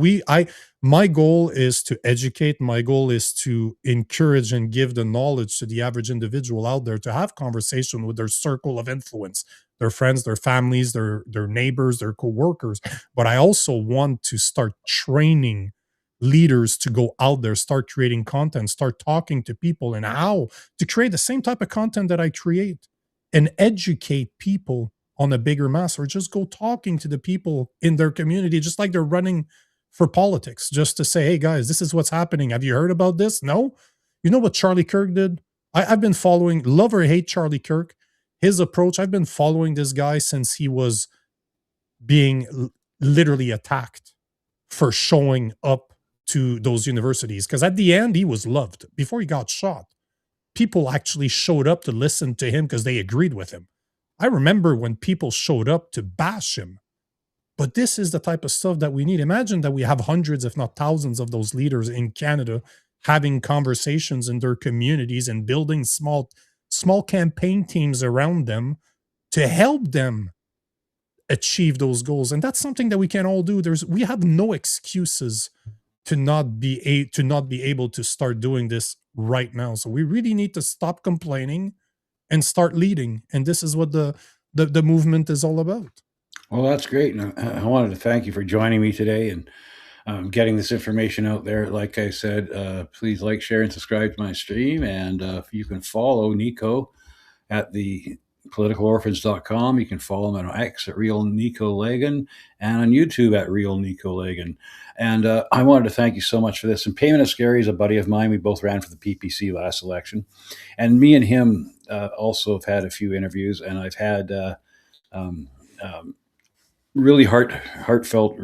S3: My goal is to educate. My goal is to encourage and give the knowledge to the average individual out there to have conversation with their circle of influence, their friends, their families, their neighbors, their co-workers. But I also want to start training leaders to go out there, start creating content, start talking to people, and how to create the same type of content that I create, and educate people on a bigger mass, or just go talking to the people in their community, just like they're running for politics, just to say, hey guys, this is what's happening. Have you heard about this? No? You know what Charlie Kirk did? I've been following, love or hate Charlie Kirk, his approach. I've been following this guy since he was being literally attacked for showing up to those universities. Because at the end, he was loved. Before he got shot, people actually showed up to listen to him because they agreed with him. I remember when people showed up to bash him. But this is the type of stuff that we need. Imagine that we have hundreds, if not thousands, of those leaders in Canada having conversations in their communities and building small campaign teams around them to help them achieve those goals. And that's something that we can all do. We have no excuses to not be able to start doing this right now. So we really need to stop complaining and start leading. And this is what the movement is all about.
S2: Well, that's great. And I wanted to thank you for joining me today and getting this information out there. Like I said, please like, share, and subscribe to my stream. And you can follow Nico at the politicalorphans.com. You can follow him on X at Real Nico Lagan, and on YouTube at Real Nico Lagan. And I wanted to thank you so much for this. And Payman Askari is a buddy of mine. We both ran for the PPC last election. And me and him also have had a few interviews, and I've had really heartfelt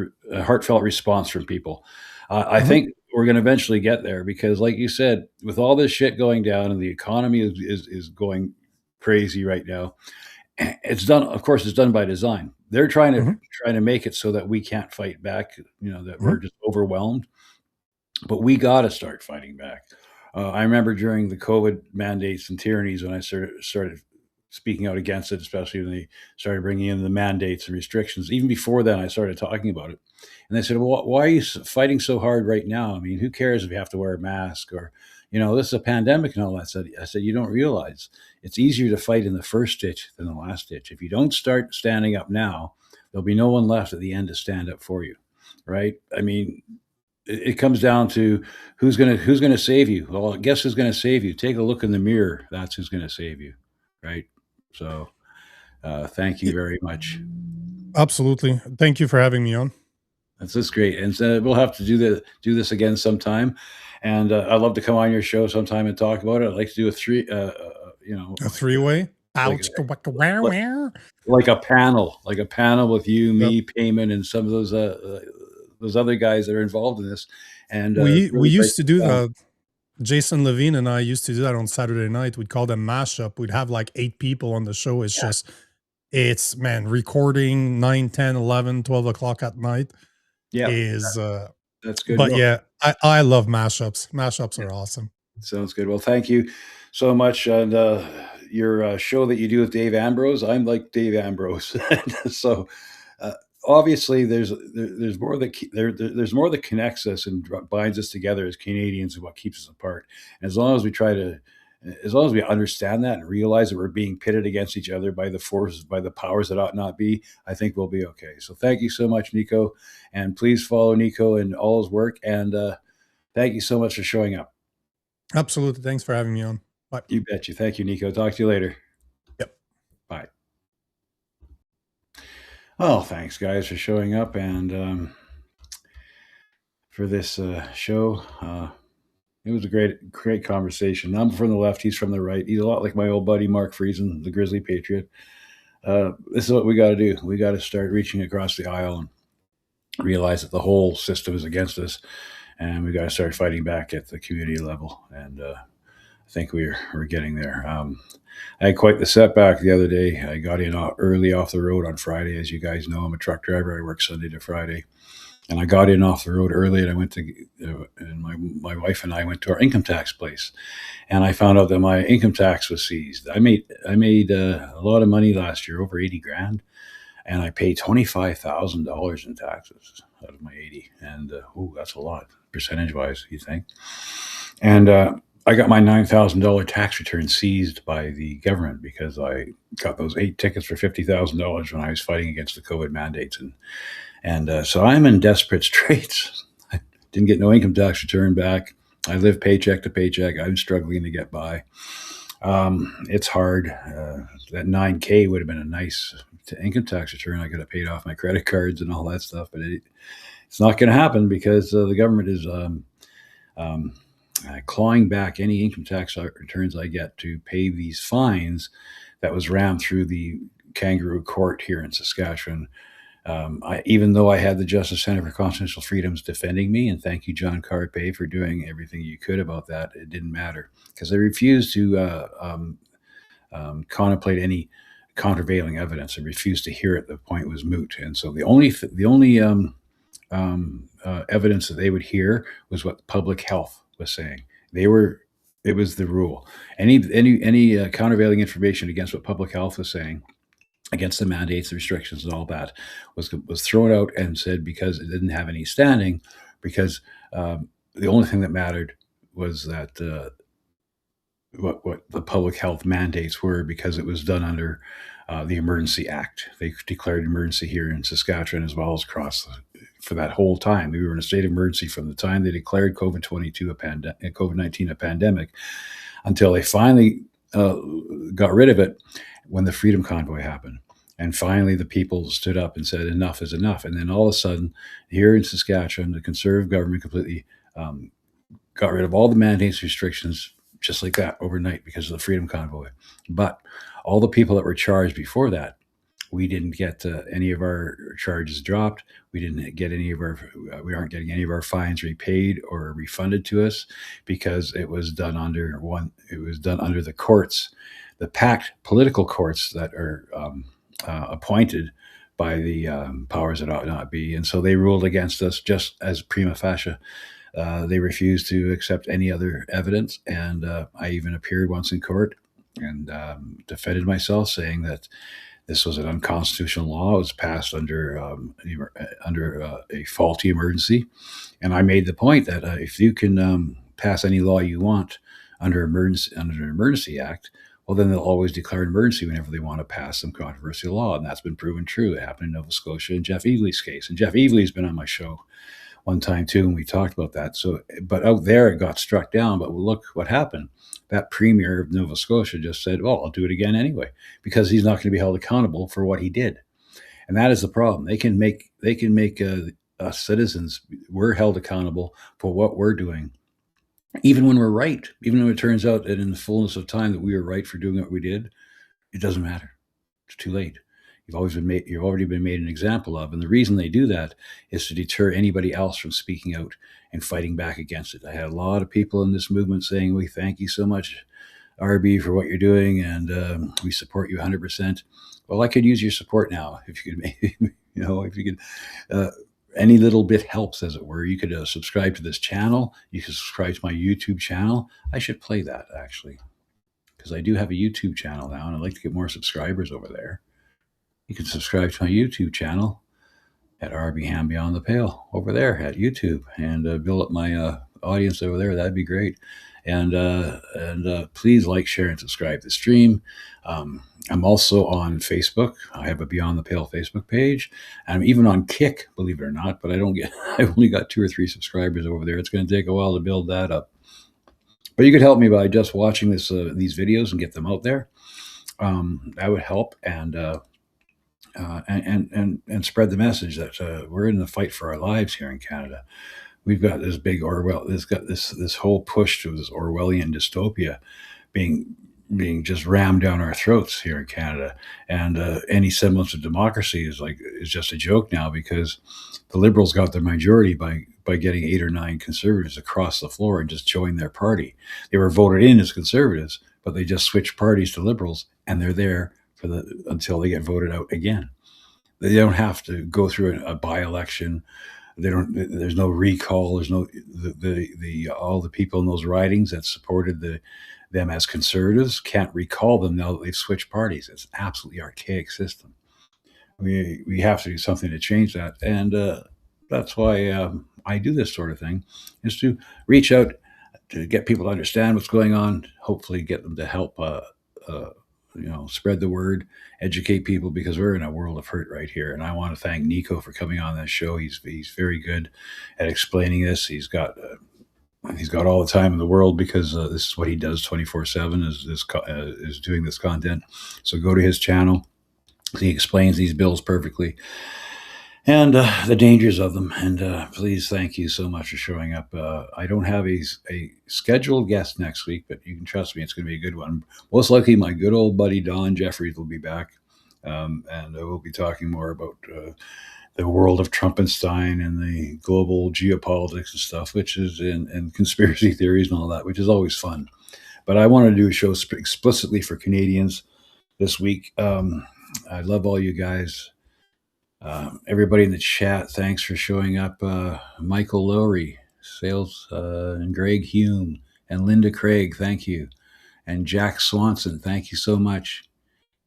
S2: response from people. I think we're going to eventually get there, because like you said, with all this shit going down and the economy is going crazy right now, it's done. Of course, it's done by design. They're trying to make it so that we can't fight back, that we're just overwhelmed, but we got to start fighting back. I remember during the COVID mandates and tyrannies, when I started speaking out against it, especially when they started bringing in the mandates and restrictions. Even before then, I started talking about it. And they said, well, why are you fighting so hard right now? I mean, who cares if you have to wear a mask, or, this is a pandemic and all that. I said, you don't realize it's easier to fight in the first ditch than the last ditch. If you don't start standing up now, there'll be no one left at the end to stand up for you, right? I mean, it comes down to who's going to save you. Well, guess who's going to save you? Take a look in the mirror. That's who's going to save you, right? So thank you very much.
S3: Absolutely. Thank you for having me on.
S2: That's just great. And so we'll have to do this again sometime. And I'd love to come on your show sometime and talk about it. I'd like to do a three-way. Like a panel with you, me, Payman, and some of those other guys that are involved in this. And
S3: we used to do that. Jason Levine and I used to do that on Saturday night. We'd call them mashup. We'd have like 8 people on the show. It's recording 9, 10, 11, 12 o'clock at night.
S2: Yeah. That's good.
S3: But I love mashups. Mashups are awesome.
S2: Sounds good. Well, thank you so much. And your show that you do with Dave Ambrose, I'm like Dave Ambrose. So obviously there's more that connects us and binds us together as Canadians, and what keeps us apart. And as long as we try to as long as we understand that and realize that we're being pitted against each other by the forces, by the powers that ought not be, I think we'll be okay. So thank you so much, Nico, and please follow Nico and all his work. And thank you so much for showing up.
S3: Absolutely. Thanks for having me on. Bye.
S2: You betcha. Thank you, Nico. Talk to you later.
S3: Yep.
S2: Bye. Well, thanks, guys, for showing up and for this show. It was a great conversation. I'm from the left. He's from the right. He's a lot like my old buddy Mark Friesen, the Grizzly Patriot. This is what we got to do. We got to start reaching across the aisle and realize that the whole system is against us, and we got to start fighting back at the community level. And I think we're getting there. I had quite the setback the other day. I got in early off the road on Friday. As you guys know, I'm a truck driver. I work Sunday to Friday. And I got in off the road early, and I went to, and my wife and I went to our income tax place, and I found out that my income tax was seized. I made a lot of money last year, over 80 grand, and I paid $25,000 in taxes out of my 80, and that's a lot percentage wise, you think? And I got my $9,000 tax return seized by the government because I got those 8 tickets for $50,000 when I was fighting against the COVID mandates, and so I'm in desperate straits. I didn't get no income tax return back. I live paycheck to paycheck. I'm struggling to get by. It's hard. That $9K would have been a nice income tax return. I could have paid off my credit cards and all that stuff, but it's not going to happen because the government is clawing back any income tax returns I get to pay these fines that was rammed through the kangaroo court here in Saskatchewan. Even though I had the Justice Center for Constitutional Freedoms defending me, and thank you, John Carpe, for doing everything you could about that, it didn't matter because they refused to contemplate any countervailing evidence. They refused to hear it. The point was moot, and so the only evidence that they would hear was what public health was saying. It was the rule. Any countervailing information against what public health was saying, against the mandates, the restrictions, and all that was thrown out and said because it didn't have any standing, because the only thing that mattered was that what the public health mandates were, because it was done under the Emergency Act. They declared emergency here in Saskatchewan as well as across for that whole time. We were in a state of emergency from the time they declared COVID-19 a pandemic until they finally got rid of it when the Freedom Convoy happened. And finally, the people stood up and said, enough is enough. And then all of a sudden, here in Saskatchewan, the Conservative government completely got rid of all the mandates, restrictions, just like that, overnight because of the Freedom Convoy. But all the people that were charged before that, we didn't get any of our charges dropped. We didn't get we aren't getting any of our fines repaid or refunded to us because it was done under the courts, the packed political courts that are appointed by the powers that ought not be. And so they ruled against us just as prima facie. They refused to accept any other evidence. And I even appeared once in court and defended myself, saying that this was an unconstitutional law. It was passed under a faulty emergency. And I made the point that if you can pass any law you want under an Emergency Act, well, then they'll always declare an emergency whenever they want to pass some controversial law. And that's been proven true. It happened in Nova Scotia in Jeff Evely's case. And Jeff Evely's been on my show one time too, and we talked about that. So, but out there it got struck down. But look what happened. That premier of Nova Scotia just said, well, I'll do it again anyway, because he's not going to be held accountable for what he did. And that is the problem. They can make us citizens, we're held accountable for what we're doing, even when we're right. Even when it turns out that in the fullness of time that we were right for doing what we did, it doesn't matter. It's too late. You've already been made an example of. And the reason they do that is to deter anybody else from speaking out and fighting back against it. I had a lot of people in this movement saying, we thank you so much, RB, for what you're doing, and we support you 100%. Well, I could use your support now. If you could, any little bit helps, as it were. You could subscribe to this channel. You can subscribe to my YouTube channel. I should play that, actually, because I do have a YouTube channel now, and I'd like to get more subscribers over there. You can subscribe to my YouTube channel at RB Ham Beyond the Pale over there at YouTube, and build up my audience over there. That'd be great. And please like, share, and subscribe to the stream. I'm also on Facebook. I have a Beyond the Pale Facebook page. I'm even on Kick, believe it or not, but I've only got 2 or 3 subscribers over there. It's going to take a while to build that up. But you could help me by just watching these videos and get them out there. That would help, and spread the message that we're in the fight for our lives here in Canada. We've got this big this whole push to this Orwellian dystopia being just rammed down our throats here in Canada, and any semblance of democracy is just a joke now, because the Liberals got their majority by getting 8 or 9 Conservatives across the floor and just joined their party. They were voted in as Conservatives, but they just switched parties to Liberals, and they're there until they get voted out again. They don't have to go through a by-election. There's no recall. There's no all the people in those ridings that supported them as Conservatives can't recall them now that they've switched parties. It's an absolutely archaic system. We have to do something to change that, and that's why I do this sort of thing, is to reach out to get people to understand what's going on. Hopefully, get them to help. Spread the word, educate people, because we're in a world of hurt right here. And I want to thank Nico for coming on this show. He's very good at explaining this. He's got all the time in the world, because this is what he does 24/7 is doing this content. So go to his channel. He explains these bills perfectly, and the dangers of them. And please, thank you so much for showing up. I don't have a scheduled guest next week, but you can trust me, it's going to be a good one. Most likely my good old buddy Don Jeffries will be back, and we'll be talking more about the world of Trumpenstein and the global geopolitics and stuff, which is and conspiracy theories and all that, which is always fun. But I want to do a show explicitly for Canadians this week. I love all you guys. Everybody in the chat, thanks for showing up. Michael Lowry, Sales, and Greg Hume, and Linda Craig, thank you. And Jack Swanson, thank you so much.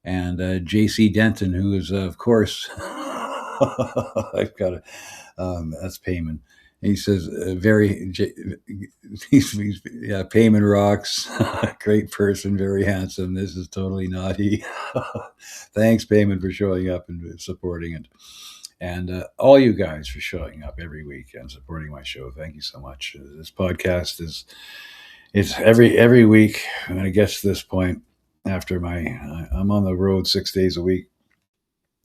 S2: And JC Denton, who is, of course, I've got that's Payman. He says, Payman rocks. Great person, very handsome. This is totally naughty. Thanks, Payman, for showing up and supporting it. And all you guys for showing up every week and supporting my show. Thank you so much. This podcast it's every week when it gets to this point, after I'm on the road 6 days a week.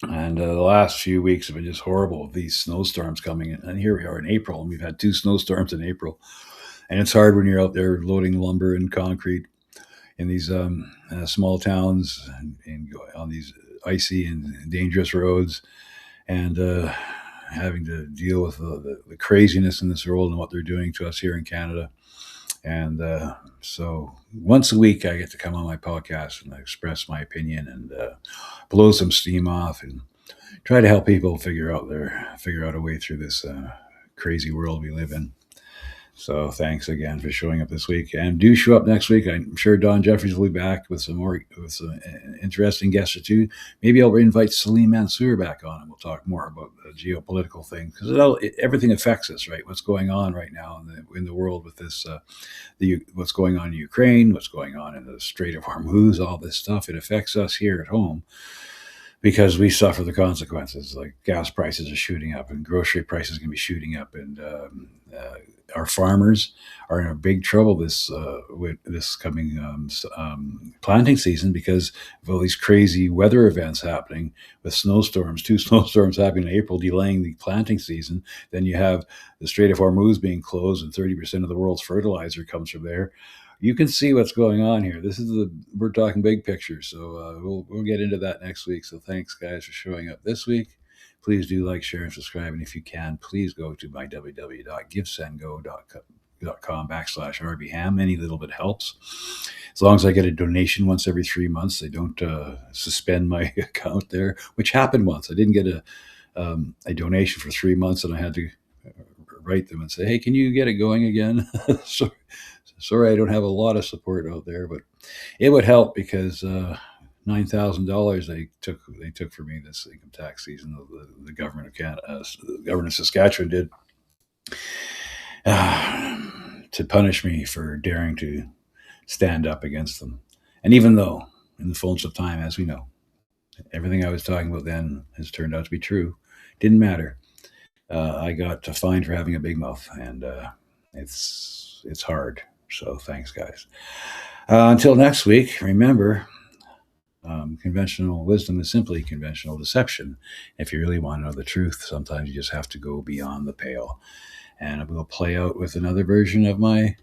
S2: And the last few weeks have been just horrible. These snowstorms coming in, and here we are in April, and we've had 2 snowstorms in April. And it's hard when you're out there loading lumber and concrete in these small towns and on these icy and dangerous roads, and having to deal with the craziness in this world and what they're doing to us here in Canada. And so once a week I get to come on my podcast and express my opinion and blow some steam off and try to help people figure out a way through this crazy world we live in. So thanks again for showing up this week, and do show up next week. I'm sure Don Jeffries will be back with some interesting guests or 2. Maybe I'll invite Salim Mansour back on, and we'll talk more about the geopolitical thing, because everything affects us, right? What's going on right now in the world with this, what's going on in Ukraine, what's going on in the Strait of Hormuz, all this stuff. It affects us here at home, because we suffer the consequences. Like gas prices are shooting up, and grocery prices are going to be shooting up, and our farmers are in a big trouble with this coming planting season, because of all these crazy weather events happening with snowstorms. 2 snowstorms happening in April, delaying the planting season. Then you have the Strait of Hormuz being closed, and 30% of the world's fertilizer comes from there. You can see what's going on here. We're talking big picture. So we'll get into that next week. So thanks, guys, for showing up this week. Please do like, share, and subscribe. And if you can, please go to my www.givesendgo.com/RBHam. Any little bit helps. As long as I get a donation once every 3 months, they don't suspend my account there, which happened once. I didn't get a donation for 3 months, and I had to write them and say, hey, can you get it going again? Sorry, I don't have a lot of support out there, but it would help, because $9,000 they took for me this income tax season. The government of Canada, the government of Saskatchewan did. to punish me for daring to stand up against them. And even though, in the fullness of time, as we know, everything I was talking about then has turned out to be true, didn't matter. I got fined for having a big mouth, and it's hard. So thanks, guys. Until next week, remember, conventional wisdom is simply conventional deception. If you really want to know the truth, sometimes you just have to go beyond the pale. And we'll play out with another version of my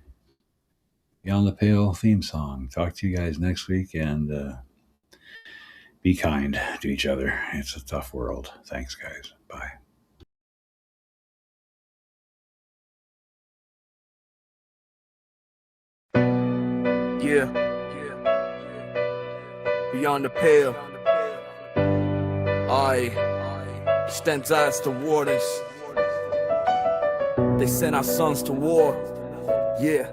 S2: Beyond the Pale theme song. Talk to you guys next week, and be kind to each other. It's a tough world. Thanks, guys. Bye.
S1: Yeah. Beyond the pale. I stand as the warders. They sent our sons to war. Yeah.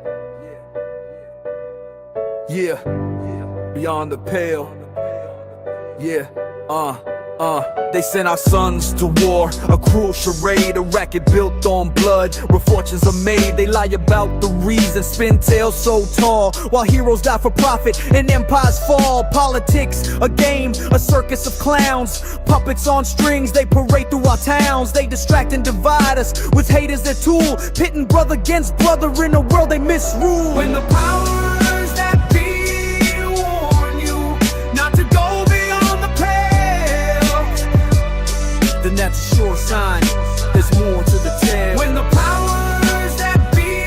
S1: Yeah. Beyond the pale. Yeah. They sent our sons to war, a cruel charade, a racket built on blood, where fortunes are made. They lie about the reason, spin tales so tall, while heroes die for profit and empires fall. Politics, a game, a circus of clowns, puppets on strings, they parade through our towns. They distract and divide us with hate as their tool, pitting brother against brother in a world they misrule. When the powers that be warn you not to go beyond the pale, then that's a sure sign there's more to the tale. When the powers that be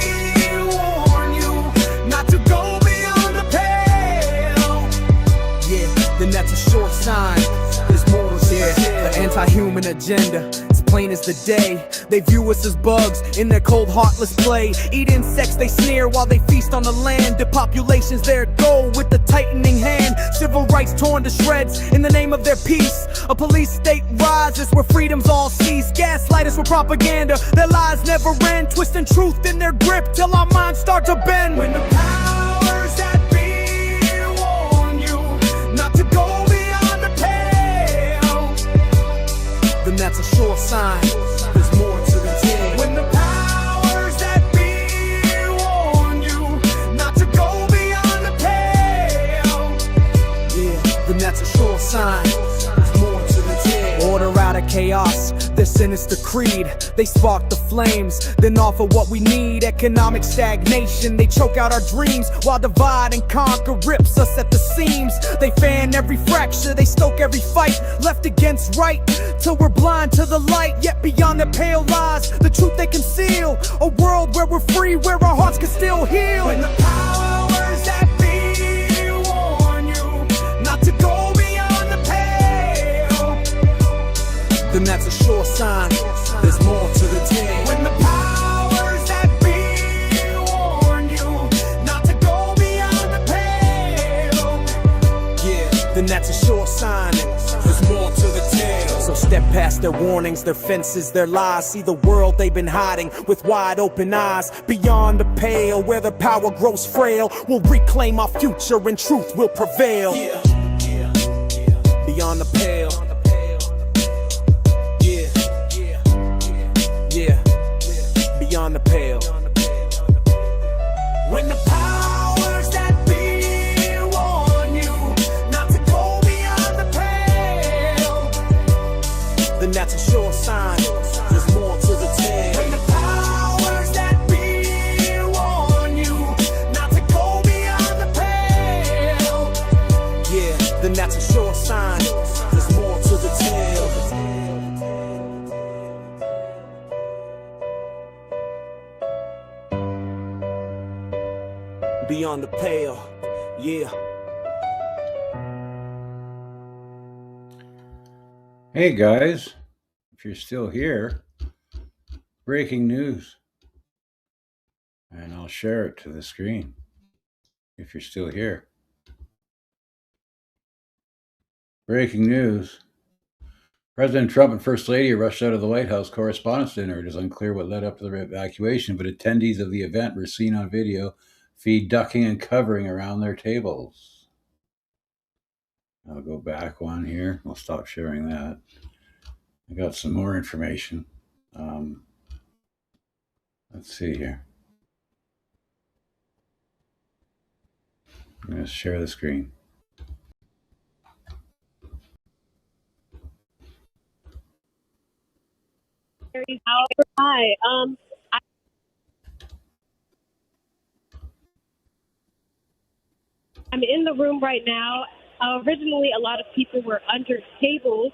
S1: warn you not to go beyond the pale, yeah, then that's a sure sign there's more to the tale. The anti-human agenda, plain as the day. They view us as bugs in their cold, heartless play. Eat insects, they sneer while they feast on the land. Depopulation's their goal with the tightening hand. Civil rights torn to shreds in the name of their peace. A police state rises where freedoms all cease. Gaslight us with propaganda, their lies never end. Twisting truth in their grip till our minds start to bend. When the powers that be warn you not to go beyond the pale, then that's a sure sign there's more to the tale. When the powers that be warn you not to go beyond the pale, yeah, then that's a sure sign there's more to the tale. Order out of chaos, their sinister creed. They spark the flames, then offer what we need. Economic stagnation, they choke out our dreams, while divide and conquer rips us at the seams. They fan every fracture, they stoke every fight, left against right, till we're blind to the light. Yet beyond the pale lies the truth they conceal, a world where we're free, where our hearts can still heal. When the powers that be warn you not to go beyond the pale, then that's a sure sign there's more to the tale. When the powers that be warn you not to go beyond the pale, yeah, then that's a sure sign there's more to the tale. So step past their warnings, their fences, their lies. See the world they've been hiding with wide open eyes. Beyond the pale, where the power grows frail, we'll reclaim our future and truth will prevail. Yeah. Beyond the pale. Beyond the pale. When the powers that be warn you not to go beyond the pale, then that's a sure sign there's more to the tale. When the powers that be warn you not to go beyond the pale, yeah, then that's a sure sign there's more to the tale. Beyond the pale, yeah.
S2: Hey guys, if you're still here, breaking news. And I'll share it to the screen if you're still here. Breaking news. President Trump and First Lady rushed out of the White House Correspondents' Dinner. It is unclear what led up to the evacuation, but attendees of the event were seen on video feed ducking and covering around their tables. I'll go back one here. I'll stop sharing that. I got some more information. Let's see here. I'm going to share the screen.
S8: Hi. I'm in the room right now. Originally, a lot of people were under tables.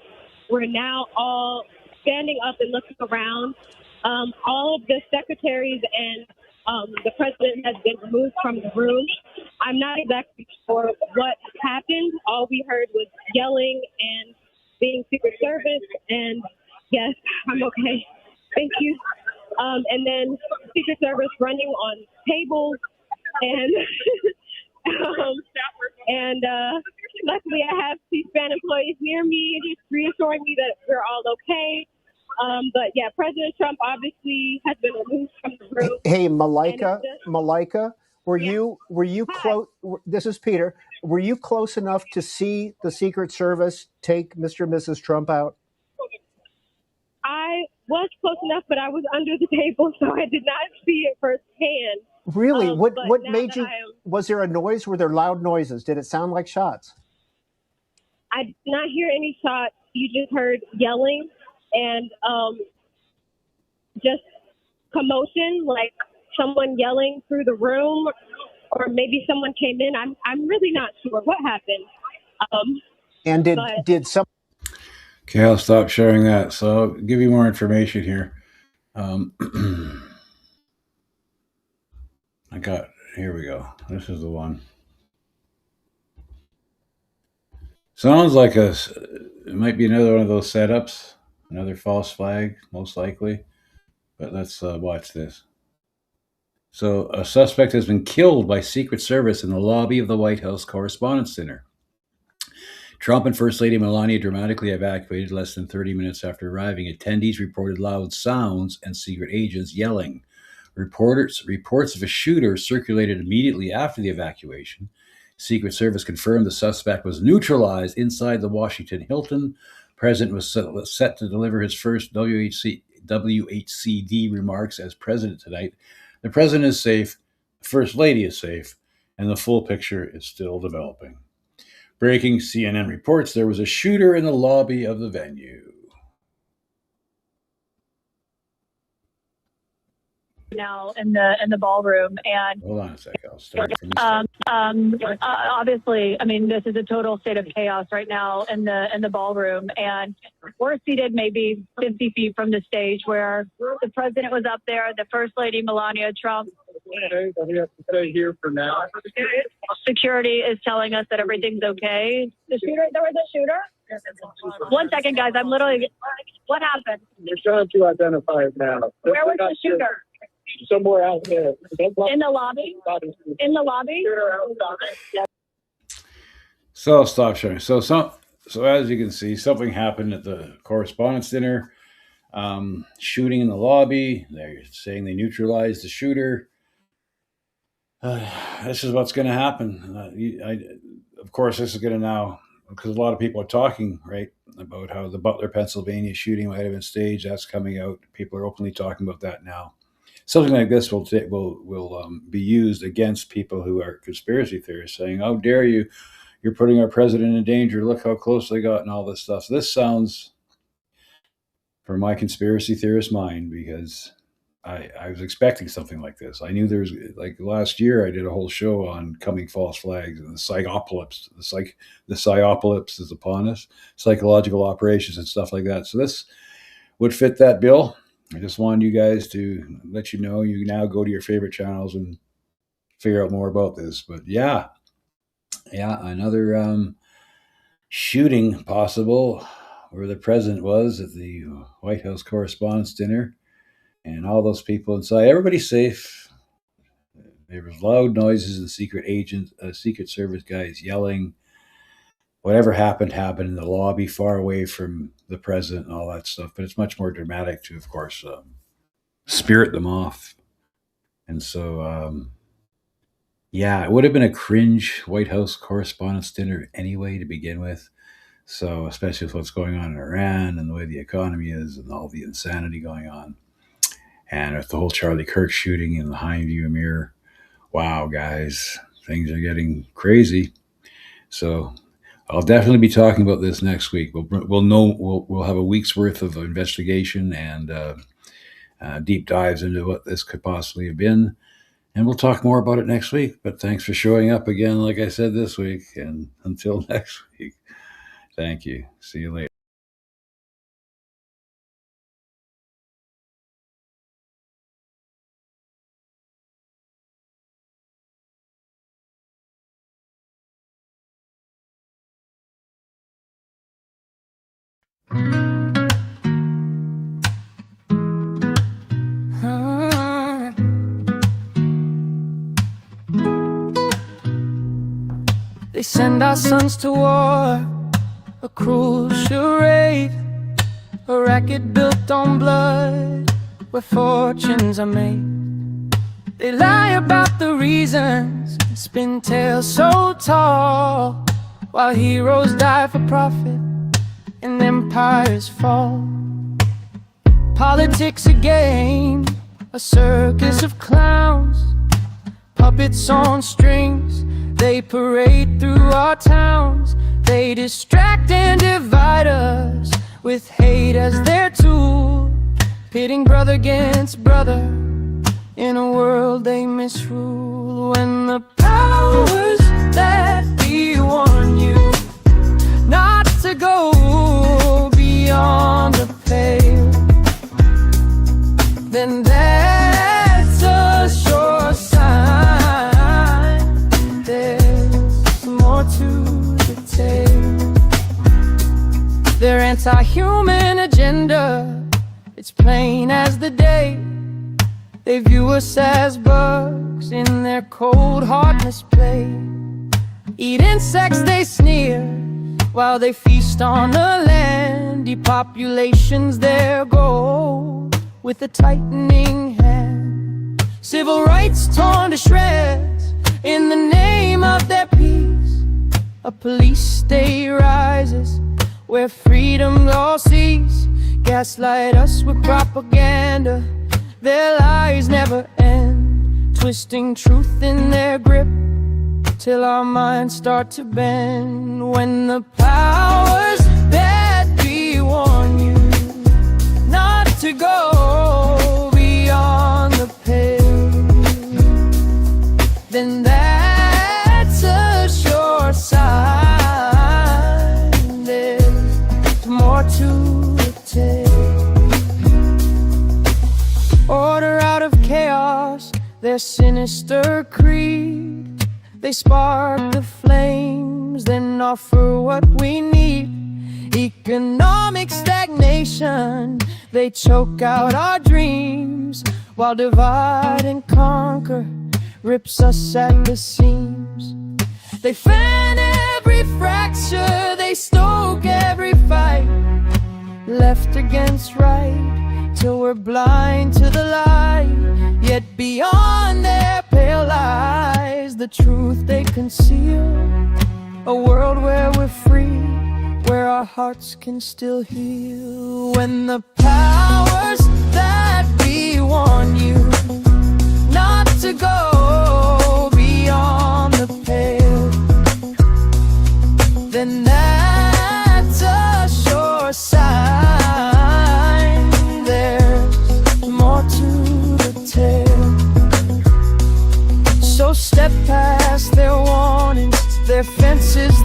S8: We're now all standing up and looking around. All of the secretaries and the president has been removed from the room. I'm not exactly sure what happened. All we heard was yelling and being Secret Service. And yes, I'm okay. Thank you. And then Secret Service running on tables and luckily I have C-SPAN employees near me, just reassuring me that we're all okay. But yeah, President Trump obviously has been removed from the room.
S9: Hey, Malika, were you close? This is Peter. Were you close enough to see the Secret Service take Mr. and Mrs. Trump out?
S8: I was close enough, but I was under the table, so I did not see it firsthand.
S9: Really? What made you? Was there a noise? Were there loud noises? Did it sound like shots?
S8: I did not hear any shots. You just heard yelling and just commotion, like someone yelling through the room, or maybe someone came in. I'm really not sure what happened.
S9: And did some?
S2: Okay, I'll stop sharing that. So I'll give you more information here. Here we go. This is the one. Sounds like it might be another one of those setups, another false flag, most likely. But let's watch this. So a suspect has been killed by Secret Service in the lobby of the White House Correspondents' Dinner. Trump and First Lady Melania dramatically evacuated less than 30 minutes after arriving. Attendees reported loud sounds and secret agents yelling. Reports of a shooter circulated immediately after the evacuation. Secret Service confirmed the suspect was neutralized inside the Washington Hilton. President was set to deliver his first WHCD remarks as president tonight. The president is safe, the First Lady is safe, and the full picture is still developing. Breaking CNN reports there was a shooter in the lobby of the venue.
S10: Now in the ballroom, and
S2: hold on a sec, I'll start from
S10: obviously, I mean, this is a total state of chaos right now in the ballroom, and we're seated maybe 50 feet from the stage where the president was up there, the First Lady Melania Trump. Here for now. Security is telling us that everything's okay. There was a shooter. 1 second, guys. I'm literally. What happened?
S11: We're trying to identify it now.
S10: Where was the shooter?
S11: Somewhere out there.
S10: In the lobby? In the lobby?
S2: So I'll stop sharing. So as you can see, something happened at the Correspondents' Dinner. Shooting in the lobby. They're saying they neutralized the shooter. This is what's going to happen. Of course, this is going to now, because a lot of people are talking, right, about how the Butler, Pennsylvania shooting might have been staged. That's coming out. People are openly talking about that now. Something like this will be used against people who are conspiracy theorists, saying, "How dare you? You're putting our president in danger. Look how close they got," and all this stuff. So this sounds, for my conspiracy theorist mind, because I was expecting something like this. I knew there was, like last year, I did a whole show on coming false flags and the psychopolis. The psychopolis is upon us, psychological operations and stuff like that. So this would fit that bill. I just wanted you guys to let you know. You now go to your favorite channels and figure out more about this. But yeah, another shooting possible where the president was at the White House Correspondents' Dinner. And all those people inside, everybody's safe. There was loud noises and secret service guys yelling. Whatever happened in the lobby, far away from the president and all that stuff. But it's much more dramatic to, of course, spirit them off. And so, it would have been a cringe White House Correspondents' Dinner anyway to begin with. So, especially with what's going on in Iran and the way the economy is and all the insanity going on. And with the whole Charlie Kirk shooting in the Highview mirror, wow, guys, things are getting crazy. So I'll definitely be talking about this next week. We'll have a week's worth of investigation and deep dives into what this could possibly have been. And we'll talk more about it next week. But thanks for showing up again, like I said this week. And until next week, thank you. See you later.
S1: They send our sons to war, a cruel charade, a racket built on blood, where fortunes are made. They lie about the reasons, spin tales so tall, while heroes die for profit and empires fall. Politics a game, a circus of clowns, puppets on strings. They parade through our towns. They distract and divide us with hate as their tool, pitting brother against brother in a world they misrule. When the powers that be warn you not to go beyond the pale, then that's a sure sign there's more to the tale. Their anti-human agenda, it's plain as the day. They view us as bugs in their cold, heartless play. Eat insects, they sneer, while they feast on the land. Depopulation's their goal, with a tightening hand. Civil rights torn to shreds in the name of their peace. A police state rises where freedom all cease. Gaslight us with propaganda, their lies never end, twisting truth in their grip till our minds start to bend. When the powers that be warn you not to go beyond the pale, then that's a sure sign there's more to the tale. Order out of chaos, their sinister creed. They spark the flames, then offer what we need. Economic stagnation, they choke out our dreams, while divide and conquer rips us at the seams. They fan every fracture, they stoke every fight, left against right, till we're blind to the light. Yet beyond their pale eyes, the truth they conceal, a world where we're free, where our hearts can still heal. When the powers that be warn you not to go beyond the pale, then that's a sure sign there's more to the tale. So step past their warnings, their fences,